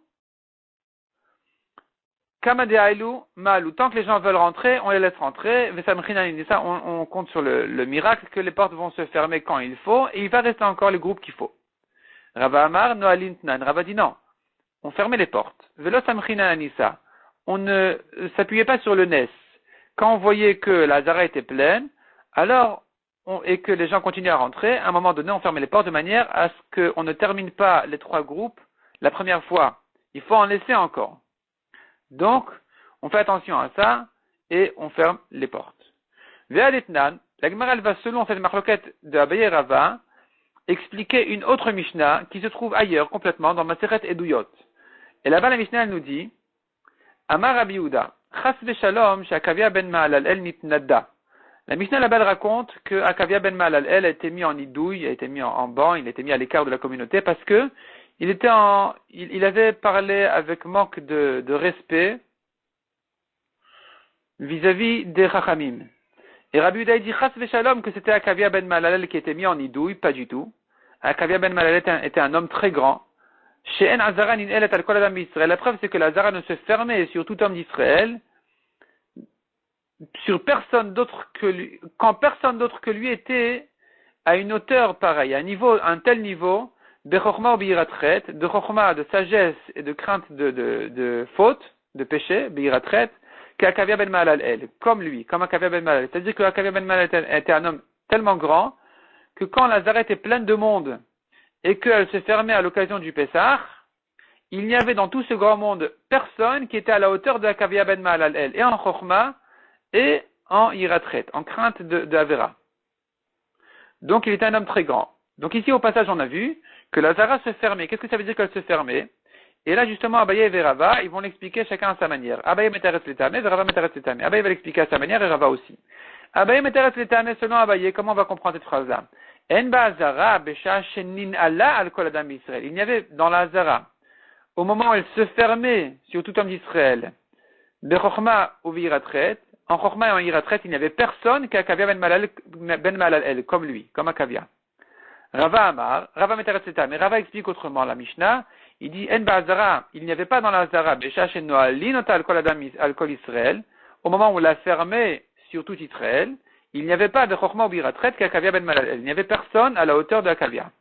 Kamade Ailou Maalou. Tant que les gens veulent rentrer, on les laisse rentrer. Ça, on compte sur le miracle que les portes vont se fermer quand il faut. Et il va rester encore le groupe qu'il faut. Rava Amar Noalintnan. Rava dit non. On fermait les portes. Velo Samchina Anissa. On ne s'appuyait pas sur le Nes. Quand on voyait que la Hazara était pleine, alors, et que les gens continuaient à rentrer, à un moment donné, on fermait les portes de manière à ce qu'on ne termine pas les 3 groupes la première fois. Il faut en laisser encore. Donc, on fait attention à ça, et on ferme les portes. Ve'adetnan, la Gemara va, selon cette marloquette de Abaye Rava, expliquer une autre Mishnah qui se trouve ailleurs, complètement, dans Maseret Eduyot. Et là-bas, la Mishnah, elle nous dit, Amar Rabbi Yehuda, Chas v'shalom, she'Akavia ben Ma'alalel nitnadda. La Mishnah là-bas raconte que Akavia ben Ma'alalel a été mis en idouille, a été mis en banc, il a été mis à l'écart de la communauté parce que il avait parlé avec manque de respect vis-à-vis des Chachamim. Et Rabbi Yehuda dit Chas v'shalom que c'était Akavia ben Ma'alalel qui était mis en idouille, pas du tout. Akavia ben Ma'alalel était un homme très grand. La preuve, c'est que la Hazara ne se fermait sur tout homme d'Israël, sur personne d'autre que lui, quand personne d'autre que lui était à une hauteur pareille, à un tel niveau, de chokma ou biratret, de chokma, de sagesse et de crainte de faute, de péché, biratret, qu'Akavia ben Ma'alalel, comme lui, comme Akavia ben Ma'alalel. C'est-à-dire que Akavia ben Ma'alalel était un homme tellement grand que quand la Hazara était pleine de monde, et qu'elle se fermait à l'occasion du Pessah, il n'y avait dans tout ce grand monde personne qui était à la hauteur de Akavia ben Ma'alalel, et en Chokhmah, et en Iratret, en crainte de Avera. Donc il était un homme très grand. Donc ici au passage on a vu que la Zara se fermait. Qu'est-ce que ça veut dire qu'elle se fermait? Et là justement Abaye et Rava, ils vont l'expliquer chacun à sa manière. Abaye metaretz letame, Rava metaretz letame. Abaye va l'expliquer à sa manière et Rava aussi. Abaye metaretz letame, selon Abaye, comment on va comprendre cette phrase-là? En ba'azara besha shenin ala al kol adam Israël. Il y avait dans la Zara, au moment où elle se fermait sur tout homme d'Israël, bechokma ou viratret, en chokma et en iratret, il n'y avait personne qu'Akavia ben Ma'alalel, comme lui, comme Akavia. Rava Amar, Rava metaretz letame. Mais Rava explique autrement la Mishnah. Il dit, en ba'azara, il n'y avait pas dans la Zara, besha shenin ala al kol adam al kol Israël, au moment où on l'a fermé sur tout Israël, il n'y avait pas de Chochma ou Biratret qu'Akavia ben Malalel. Il n'y avait personne à la hauteur de Akavia.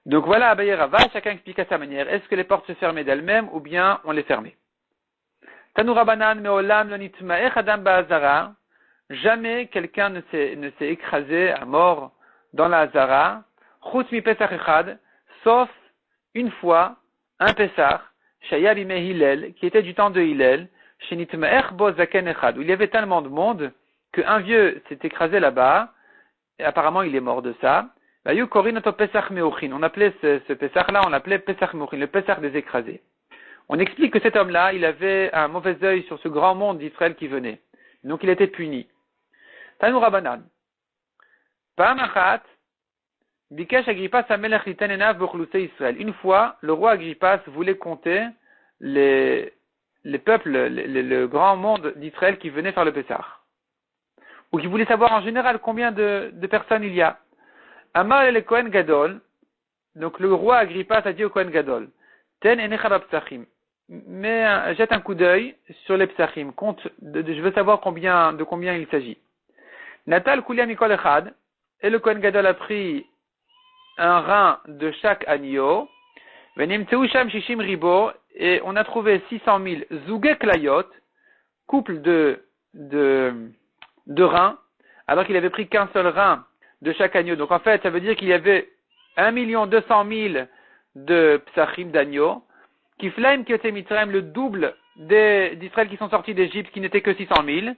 Donc voilà Abaye Rava, chacun explique à sa manière. Est-ce que les portes se fermaient d'elles-mêmes ou bien on les fermait? Tanu Rabanan me'olam lo nitma'ech adam ba'azara. Jamais quelqu'un ne s'est écrasé à mort dans la Hazara, chutz mi Pesach echad, sauf une fois, un Pesach, Shaya bime Hillel, qui était du temps de Hillel, shenitma'ech bo zaken echad, où il y avait tellement de monde qu'un vieux s'est écrasé là-bas, et apparemment il est mort de ça. On appelait ce Pesach-là, on l'appelait Pesach Meuchin, le Pesach des écrasés. On explique que cet homme-là, il avait un mauvais œil sur ce grand monde d'Israël qui venait. Donc il était puni. Tanu Rabanan. Pa'amachat, Bikesh Agrippas Amelech liten enav b'chlusei Israël. Une fois, le roi Agrippas voulait compter les peuples, le grand monde d'Israël qui venait faire le Pesach. Ou qui voulait savoir en général combien de personnes il y a. Amar le Kohen Gadol, donc le roi Agrippas a dit au Kohen Gadol, Ten enecha b'psachim, mais jette un coup d'œil sur les psachim, compte, je veux savoir de combien il s'agit. Natal kulia mikol echad, et le Kohen Gadol a pris un rein de chaque agneau, venimtseu sham shishim ribo, et on a trouvé 600 000 zougé klayot, couple de reins, alors qu'il avait pris qu'un seul rein de chaque agneau. Donc en fait, ça veut dire qu'il y avait 1 200 000 de psachim d'agneaux, qui flaime qui était Mitzrayim, le double d'Israël qui sont sortis d'Égypte, qui n'étaient que 600 000.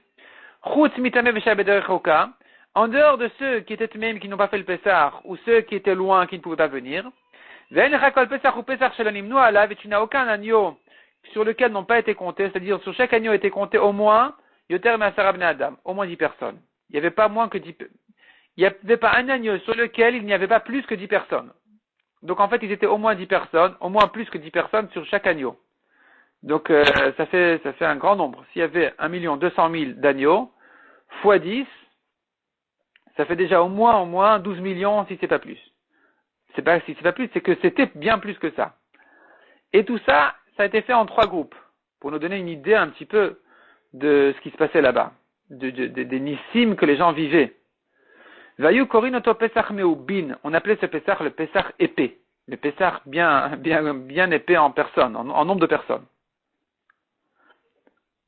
Chutz mitame v'shabeder choka, en dehors de ceux qui étaient même qui n'ont pas fait le Pessah, ou ceux qui étaient loin, qui ne pouvaient pas venir. Ve'en chakol Pessah ou Pessah shalonimnu alav, et tu n'as aucun agneau sur lequel n'ont pas été comptés, c'est-à-dire sur chaque agneau a été compté au moins yoter me'asara bnei adam, au moins 10 personnes. Il n'y avait pas moins que 10 Il n'y avait pas un agneau sur lequel il n'y avait pas plus que 10 personnes. Donc en fait, ils étaient au moins 10 personnes, au moins plus que 10 personnes sur chaque agneau. Donc ça fait un grand nombre. S'il y avait 1 200 000 d'agneaux, fois 10, ça fait déjà au moins 12 millions si c'est pas plus. C'est pas si c'est pas plus, c'est que c'était bien plus que ça. Et tout ça, ça a été fait en 3 groupes, pour nous donner une idée un petit peu de ce qui se passait là-bas, des nissim que les gens vivaient. Vayu korin oto Pesach meubin. On appelait ce Pesach le Pesach épais. Le Pesach bien épais en personnes, en nombre de personnes.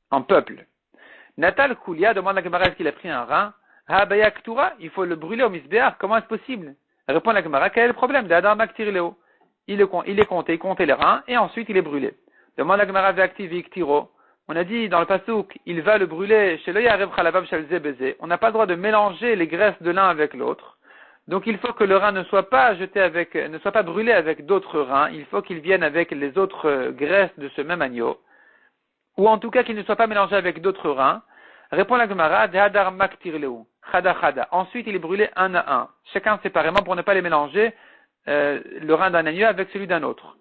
En peuple. Natal Koulia demande à Gemara est-ce qu'il a pris un rein. Ha baya ktura, il faut le brûler au misbéar. Comment est-ce possible? Répond la Gemara, quel est le problème? D'Adam Maktirleo. Il est compté, il comptait les reins, et ensuite il est brûlé. Demande la Gemara ve'aktiv tiro. On a dit dans le pasuk, il va le brûler chez l'œil Arev Chalabav Shalze Beze. On n'a pas le droit de mélanger les graisses de l'un avec l'autre. Donc il faut que le rein ne soit pas brûlé avec d'autres reins. Il faut qu'il vienne avec les autres graisses de ce même agneau. Ou en tout cas qu'il ne soit pas mélangé avec d'autres reins. Répond la Gemara, Dehadar Maktirleu. Chada Chada. Ensuite il est brûlé un à un. Chacun séparément pour ne pas les mélanger, le rein d'un agneau avec celui d'un autre.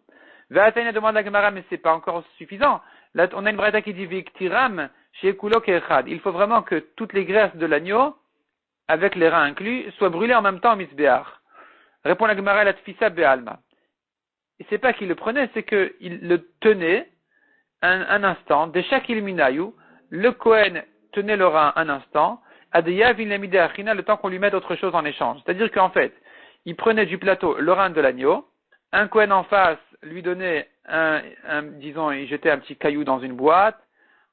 Ve'atayna demande la Gemara, mais c'est pas encore suffisant. Là, on a une braïta qui dit Viktiram chez Kulok Echad. Il faut vraiment que toutes les graisses de l'agneau, avec les reins inclus, soient brûlées en même temps au misbéar. Répond la Gemara la Tfisa Be'alma. Et c'est pas qu'il le prenait, c'est qu'il le tenait un instant. De chaque illuminayu, le Kohen tenait le rein un instant. Adeya Vinlamide Achina, le temps qu'on lui mette autre chose en échange. C'est-à-dire qu'en fait, il prenait du plateau le rein de l'agneau. Un Kohen en face lui donnait disons, il jetait un petit caillou dans une boîte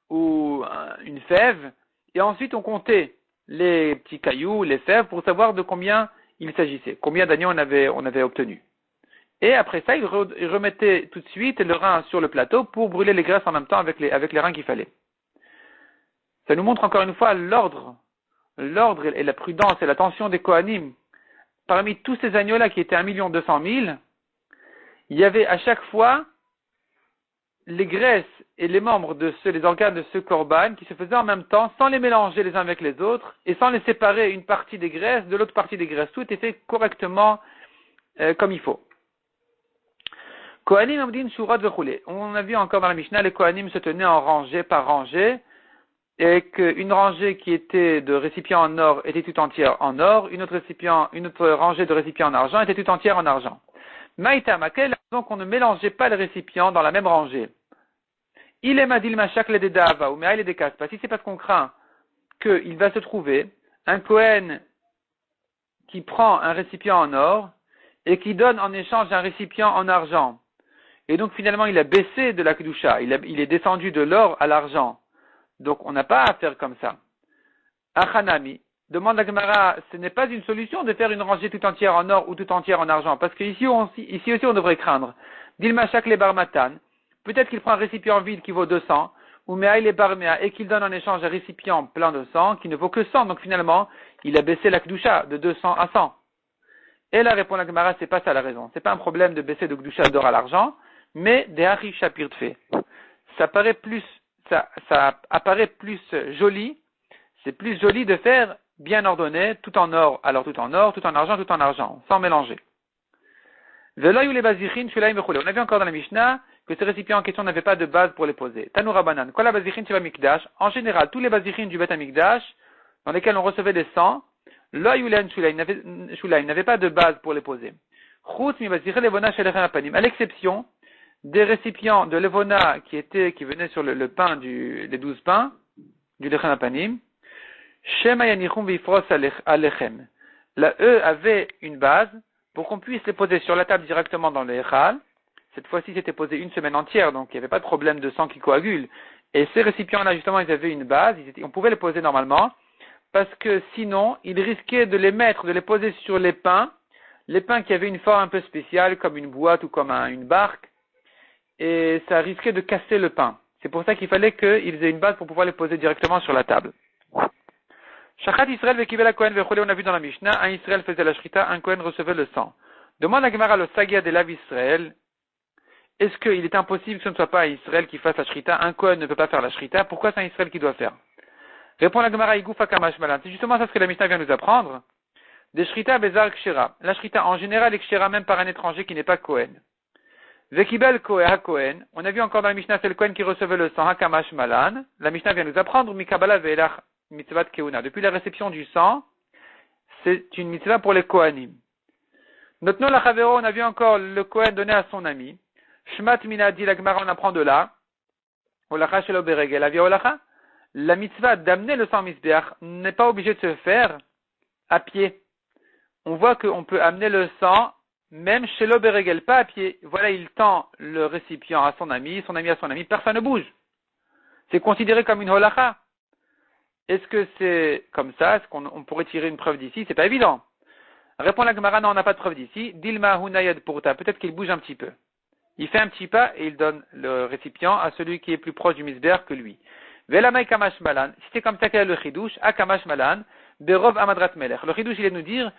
ou une fève, et ensuite on comptait les petits cailloux, les fèves, pour savoir de combien il s'agissait, combien d'agneaux on avait obtenu. Et après ça, il remettait tout de suite le rein sur le plateau pour brûler les graisses en même temps avec les reins qu'il fallait. Ça nous montre encore une fois l'ordre et la prudence et l'attention des Kohanim. Parmi tous ces agneaux-là qui étaient 1 200 000, il y avait à chaque fois les graisses et les membres les organes de ce korban qui se faisaient en même temps, sans les mélanger les uns avec les autres, et sans les séparer une partie des graisses de l'autre partie des graisses. Tout était fait correctement comme il faut. Kohanim amdin shurot vechulé. On a vu encore dans la Mishnah, les Kohanim se tenaient en rangée par rangée, et qu'une rangée qui était de récipients en or était tout entière en or, une autre rangée de récipients en argent était tout entière en argent. Maïtam, à quelle raison qu'on ne mélangeait pas les récipients dans la même rangée? Il est madil machak le dedava ou me'aï le kaspa. Si c'est parce qu'on craint qu'il va se trouver un Kohen qui prend un récipient en or et qui donne en échange un récipient en argent. Et donc finalement il a baissé de la kedusha, il est descendu de l'or à l'argent. Donc on n'a pas à faire comme ça. Achanami, demande la Gemara, ce n'est pas une solution de faire une rangée tout entière en or ou tout entière en argent, parce que ici aussi on devrait craindre. Dilmachak le barmatan, peut-être qu'il prend un récipient vide qui vaut 200, ou me'aï le barmea, et qu'il donne en échange un récipient plein de 100 qui ne vaut que 100, donc finalement il a baissé la kedusha de 200 à 100. Et là répond la Gemara, c'est pas ça la raison, c'est pas un problème de baisser de kedusha d'or à l'argent, mais des harish shapir fait. Ça apparaît plus joli. C'est plus joli de faire bien ordonné, tout en or, alors tout en or, tout en argent, sans mélanger. On a vu encore dans la Mishnah que ces récipients en question n'avaient pas de base pour les poser. Tanoura Banan, quoi la bazichin chez Mikdash? En général, tous les bazichines du Bet Amikdash, dans lesquels on recevait des sangs, n'avaient pas de base pour les poser. À l'exception des récipients de levona qui venaient sur le pain les 12 pains, du lechem apanim, Shema yanichum vifros alechem. Là, eux avaient une base pour qu'on puisse les poser sur la table directement dans le echal. Cette fois-ci, c'était posé une semaine entière, donc il n'y avait pas de problème de sang qui coagule. Et ces récipients-là, justement, ils avaient une base, on pouvait les poser normalement, parce que sinon, ils risquaient de les poser sur les pains qui avaient une forme un peu spéciale, comme une boîte ou comme une barque, et ça risquait de casser le pain. C'est pour ça qu'il fallait qu'ils aient une base pour pouvoir les poser directement sur la table. Shachat Israël vekibel Kohen vechole, on a vu dans la Mishnah, un Israël faisait la shrita, un Kohen recevait le sang. Demande à Gemara le Sagia de Lav Israël, est-ce qu'il est impossible que ce ne soit pas un Israël qui fasse la shrita, un Kohen ne peut pas faire la shrita, pourquoi c'est un Israël qui doit faire? Répond la Gemara Igoufa Kamash Malan, c'est justement ça ce que la Mishnah vient nous apprendre. Des shrita bezar kshera, la shrita en général est kshera même par un étranger qui n'est pas Kohen. Vekibel Kohen, on a vu encore dans la Mishnah, c'est le Kohen qui recevait le sang, Hakamash Malan, la Mishnah vient nous apprendre, Mikabala ve'elach mitzvah keuna. Depuis la réception du sang, c'est une mitzvah pour les Kohanim. Notno la Chavero, on a vu encore le Kohen donné à son ami. Shmat mina dit la Gemara, on apprend de là. Olacha shelo beregel, la via olacha. La mitzvah d'amener le sang misbeach n'est pas obligé de se faire à pied. On voit qu'on peut amener le sang même shelo beregel, pas à pied. Voilà, il tend le récipient à son ami à son ami, personne ne bouge. C'est considéré comme une holacha. Est-ce que c'est comme ça? Est-ce qu'on pourrait tirer une preuve d'ici? C'est pas évident. Répond la Gemara, non, on n'a pas de preuve d'ici. Dilma hunayad purta, peut-être qu'il bouge un petit peu. Il fait un petit pas et il donne le récipient à celui qui est plus proche du misbeach que lui. Velamay kamash malan, si c'est comme ça qu'il y a le chidouche, a kamash malan, berov amadrat melech. Le chidouche, il est nous dire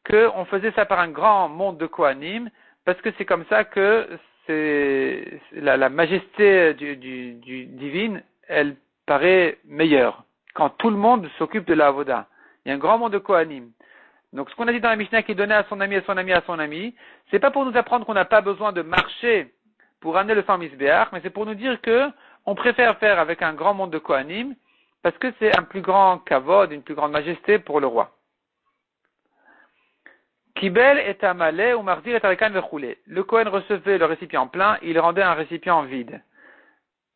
qu'on faisait ça par un grand monde de Kohanim, parce que c'est comme ça que c'est la majesté du divine, elle paraît meilleure. Quand tout le monde s'occupe de la avoda. Il y a un grand monde de Kohanim. Donc ce qu'on a dit dans la Mishnah qui est donné à son ami, c'est pas pour nous apprendre qu'on n'a pas besoin de marcher pour amener le sang misbeach, mais c'est pour nous dire que on préfère faire avec un grand monde de Kohanim, parce que c'est un plus grand kavod, une plus grande majesté pour le roi. Kibel et amalé ou mardir et arikan vechoulé. Le Kohen recevait le récipient plein, il rendait un récipient vide.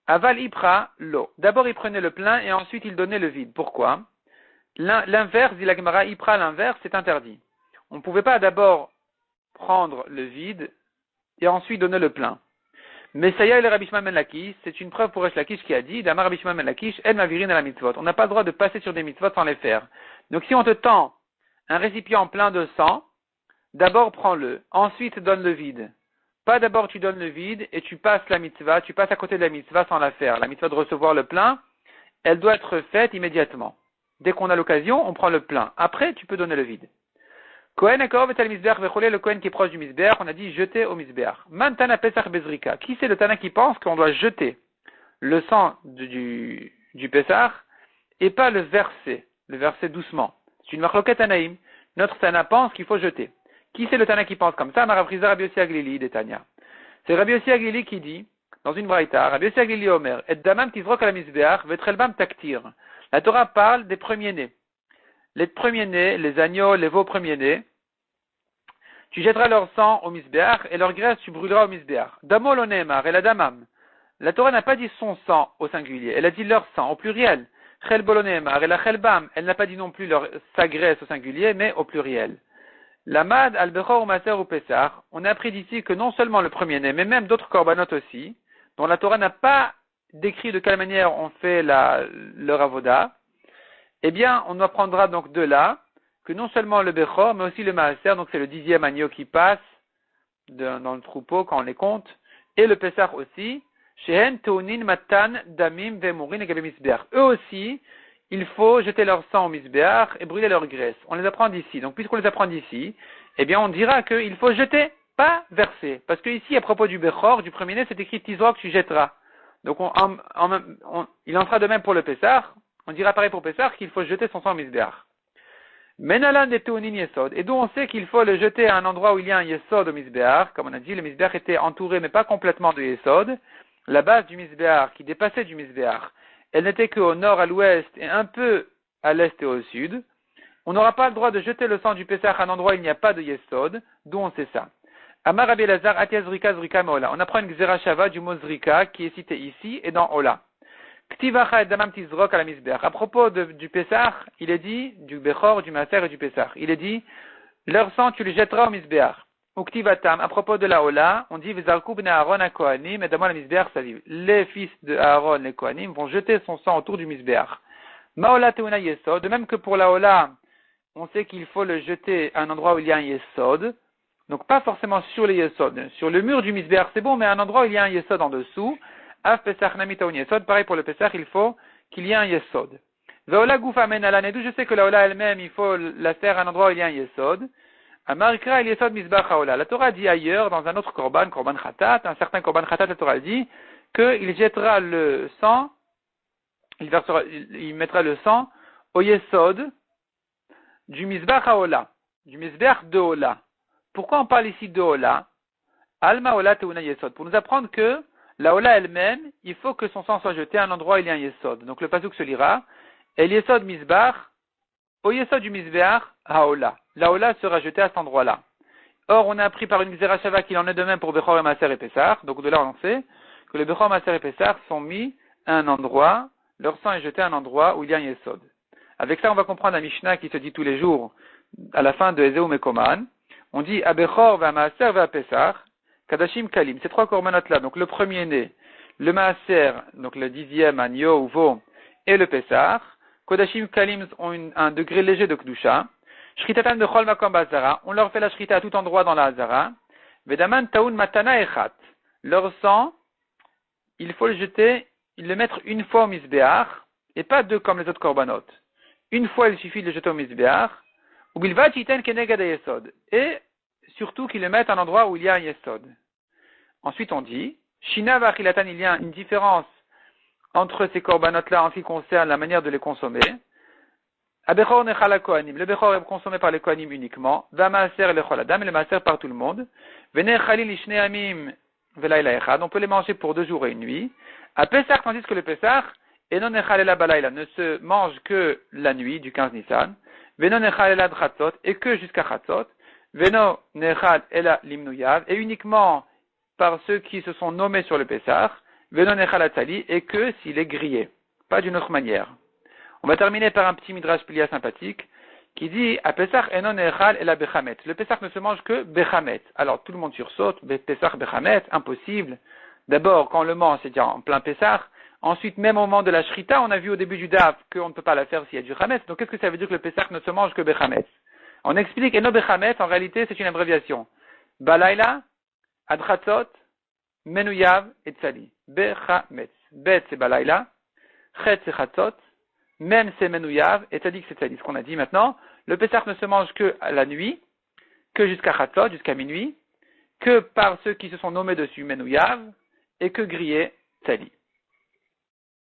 Aval ipra l'eau. D'abord il prenait le plein et ensuite il donnait le vide. Pourquoi? L'inverse, dit la Gemara, ipra l'inverse, c'est interdit. On ne pouvait pas d'abord prendre le vide et ensuite donner le plein. Mais Saya et le Rabbi Shimon ben Lakish, c'est une preuve pour Resh Lakish qui a dit, Damar Rabbi Shimon ben Lakish, El Mavirin à la mitzvot. On n'a pas le droit de passer sur des mitzvot sans les faire. Donc si on te tend un récipient plein de sang, d'abord prends-le, ensuite donne le vide. Pas d'abord tu donnes le vide et tu passes la mitzvah, tu passes à côté de la mitzvah sans la faire. La mitzvah de recevoir le plein, elle doit être faite immédiatement. Dès qu'on a l'occasion, on prend le plein. Après, tu peux donner le vide. Kohen akor vetal misbeach vechole, le Kohen qui est proche du misbeach, on a dit jeter au misbeach. Man tana pesach bezrika. Qui c'est le tana qui pense qu'on doit jeter le sang du pesach et pas le verser doucement? C'est une marloquette anaïm. Notre tana pense qu'il faut jeter. Qui c'est le tana qui pense comme ça? Marafriza Rabbi Yossi Aglili de Tanya. C'est Rabbi Yossi Aglili qui dit, dans une braïta, Rabbi Yossi Aglili Omer, et damam tizrok ala misbeach vetrelbam taktir. La Torah parle des premiers-nés. Les premiers-nés, les agneaux, les veaux premiers-nés, tu jetteras leur sang au misbeach et leur graisse tu brûleras au misbeach. Damol onemar et la damam. la Torah n'a pas dit son sang au singulier, elle a dit leur sang au pluriel. Chel bolonemar et la chelbam, elle n'a pas dit non plus sa graisse au singulier, mais au pluriel. La mad al-bechor ou maser ou pesar, on a appris d'ici que non seulement le premier-né, mais même d'autres korbanot aussi, dont la Torah n'a pas décrit de quelle manière on fait leur avoda, eh bien, on apprendra donc de là que non seulement le bechor, mais aussi le maaser, donc c'est le 10e agneau qui passe dans le troupeau quand on les compte, et le pesar aussi, shehen teunin matan damim ve'murin et misbeach. Eux aussi, il faut jeter leur sang au misbeach et brûler leur graisse. On les apprend d'ici. Donc, puisqu'on les apprend d'ici, eh bien, on dira qu'il faut jeter, pas verser. Parce que ici, à propos du bechor, du premier-né, c'est écrit tizrok, tu jetteras. Donc, il en sera de même pour le pesar. On dira pareil pour pesar qu'il faut jeter son sang au misbeach. Menalan de teunin yesod. Et d'où on sait qu'il faut le jeter à un endroit où il y a un yesod au misbeach. Comme on a dit, le misbeach était entouré, mais pas complètement de yesod. La base du misbeach, qui dépassait du misbeach, elle n'était qu'au nord, à l'ouest, et un peu à l'est et au sud. On n'aura pas le droit de jeter le sang du pesach à un endroit où il n'y a pas de yesod. D'où on sait ça. Amar Rabbi Elazar, Atiaz Zrika Zrika Meola. On apprend une Gzera Shava du mot Zrika, qui est cité ici et dans Ola. Ktivacha et damam tizrok à la misbeach. À propos du pesach, il est dit, du bechor, du maser et du pesach, il est dit, leur sang tu le jetteras au misbeach. Ou ktivatam, à propos de la Ola, on dit, v'zarku b'nei Aaron à Kohanim, et d'amon la misbeach saviv. Les fils de Aaron, les Kohanim, vont jeter son sang autour du misbeach. Maola teuna yesod, de même que pour la Ola, on sait qu'il faut le jeter à un endroit où il y a un yesod. Donc pas forcément sur les yesod. Sur le mur du misbeach, c'est bon, mais à un endroit où il y a un yesod en dessous, Av Pesach Nami Taoun Yesod, pareil pour le Pesach, il faut qu'il y ait un Yesod. Veola Goufa Men Alan, et d'où je sais que la Ola elle-même, il faut la faire à un endroit où il y a un Yesod. Amarikra el Yesod Misbach Haola. La Torah dit ailleurs, dans un autre Korban Khatat, un certain Korban Khatat, la Torah dit qu'il jettera le sang, il mettra le sang au Yesod du Misbach Haola, du Misbach de Ola. Pourquoi on parle ici de Ola? Alma Ola Teuna Yesod. Pour nous apprendre que la Ola elle-même, il faut que son sang soit jeté à un endroit où il y a un Yesod. Donc le pasuk se lira, El Yesod Misbach, au Yesod du Misbeach, Haola. La Ola sera jetée à cet endroit-là. Or, on a appris par une Gzera Shava qu'il en est de même pour Bechor et Maser et Pessar. Donc de là, on sait que les Bechor, Maser et Pessar sont mis à un endroit, leur sang est jeté à un endroit où il y a un Yesod. Avec ça, on va comprendre la Mishnah qui se dit tous les jours, à la fin de Ezeu Mekoman. On dit, Abechor va Maser va Pessar, Kadashim Kalim, ces trois korbanot-là, donc le premier-né, le Maaser, donc le 10e agneau ou veau, et le Pessar, Kodashim Kalim ont un degré léger de Kedusha, Shritatan de Chol Makom Bazara, on leur fait la Shrita à tout endroit dans la Hazara, Vedaman Taoun Matana Echat, leur sang, il faut le jeter, le mettre une fois au Misbeach, et pas deux comme les autres korbanot. Une fois, il suffit de le jeter au Misbeach, ou Bilvat Yiten Kenegad Yesod, et surtout qu'ils le mettent à un endroit où il y a un yesod. Ensuite, on dit, Shina v'achilatan, il y a une différence entre ces korbanot-là en ce qui concerne la manière de les consommer. Abechor nechal ha-kohanim, le bechor est consommé par les kohanim uniquement. V'amaser lechol adam, et le maser par tout le monde. V'nechalin lishne amim v'layla echad, on peut les manger pour 2 jours et 1 nuit. À Pesach, tandis que le Pesach, et non nechalela balayla, ne se mange que la nuit du 15 Nissan. V'non nechalela d'chatzot, et que jusqu'à chatzot. Veno nechal ela limnuyav, et uniquement par ceux qui se sont nommés sur le Pessah, Veno nechal atzali, et que s'il est grillé. Pas d'une autre manière. On va terminer par un petit midrash plia sympathique, qui dit, à Pessah eno nechal ela bechamet. Le Pessah ne se mange que bechamet. Alors tout le monde sursaute, Pessah bechamet, impossible. D'abord, quand on le mange, c'est déjà en plein Pessah. Ensuite, même au moment de la shrita, on a vu au début du daf qu'on ne peut pas la faire s'il y a du chametz. Donc qu'est-ce que ça veut dire que le Pessah ne se mange que bechamet? On explique Eno Bechametz, en réalité, c'est une abréviation. Balayla, Adchatzot, Menuyav et Tzali. Bechametz. Bet, c'est Balayla. Chet, c'est Chatzot. Même, c'est Menuyav. Et Tzali, c'est Tzali. Ce qu'on a dit maintenant. Le Pessah ne se mange que à la nuit, que jusqu'à Chatzot, jusqu'à minuit, que par ceux qui se sont nommés dessus, Menuyav, et que grillé, Tzali.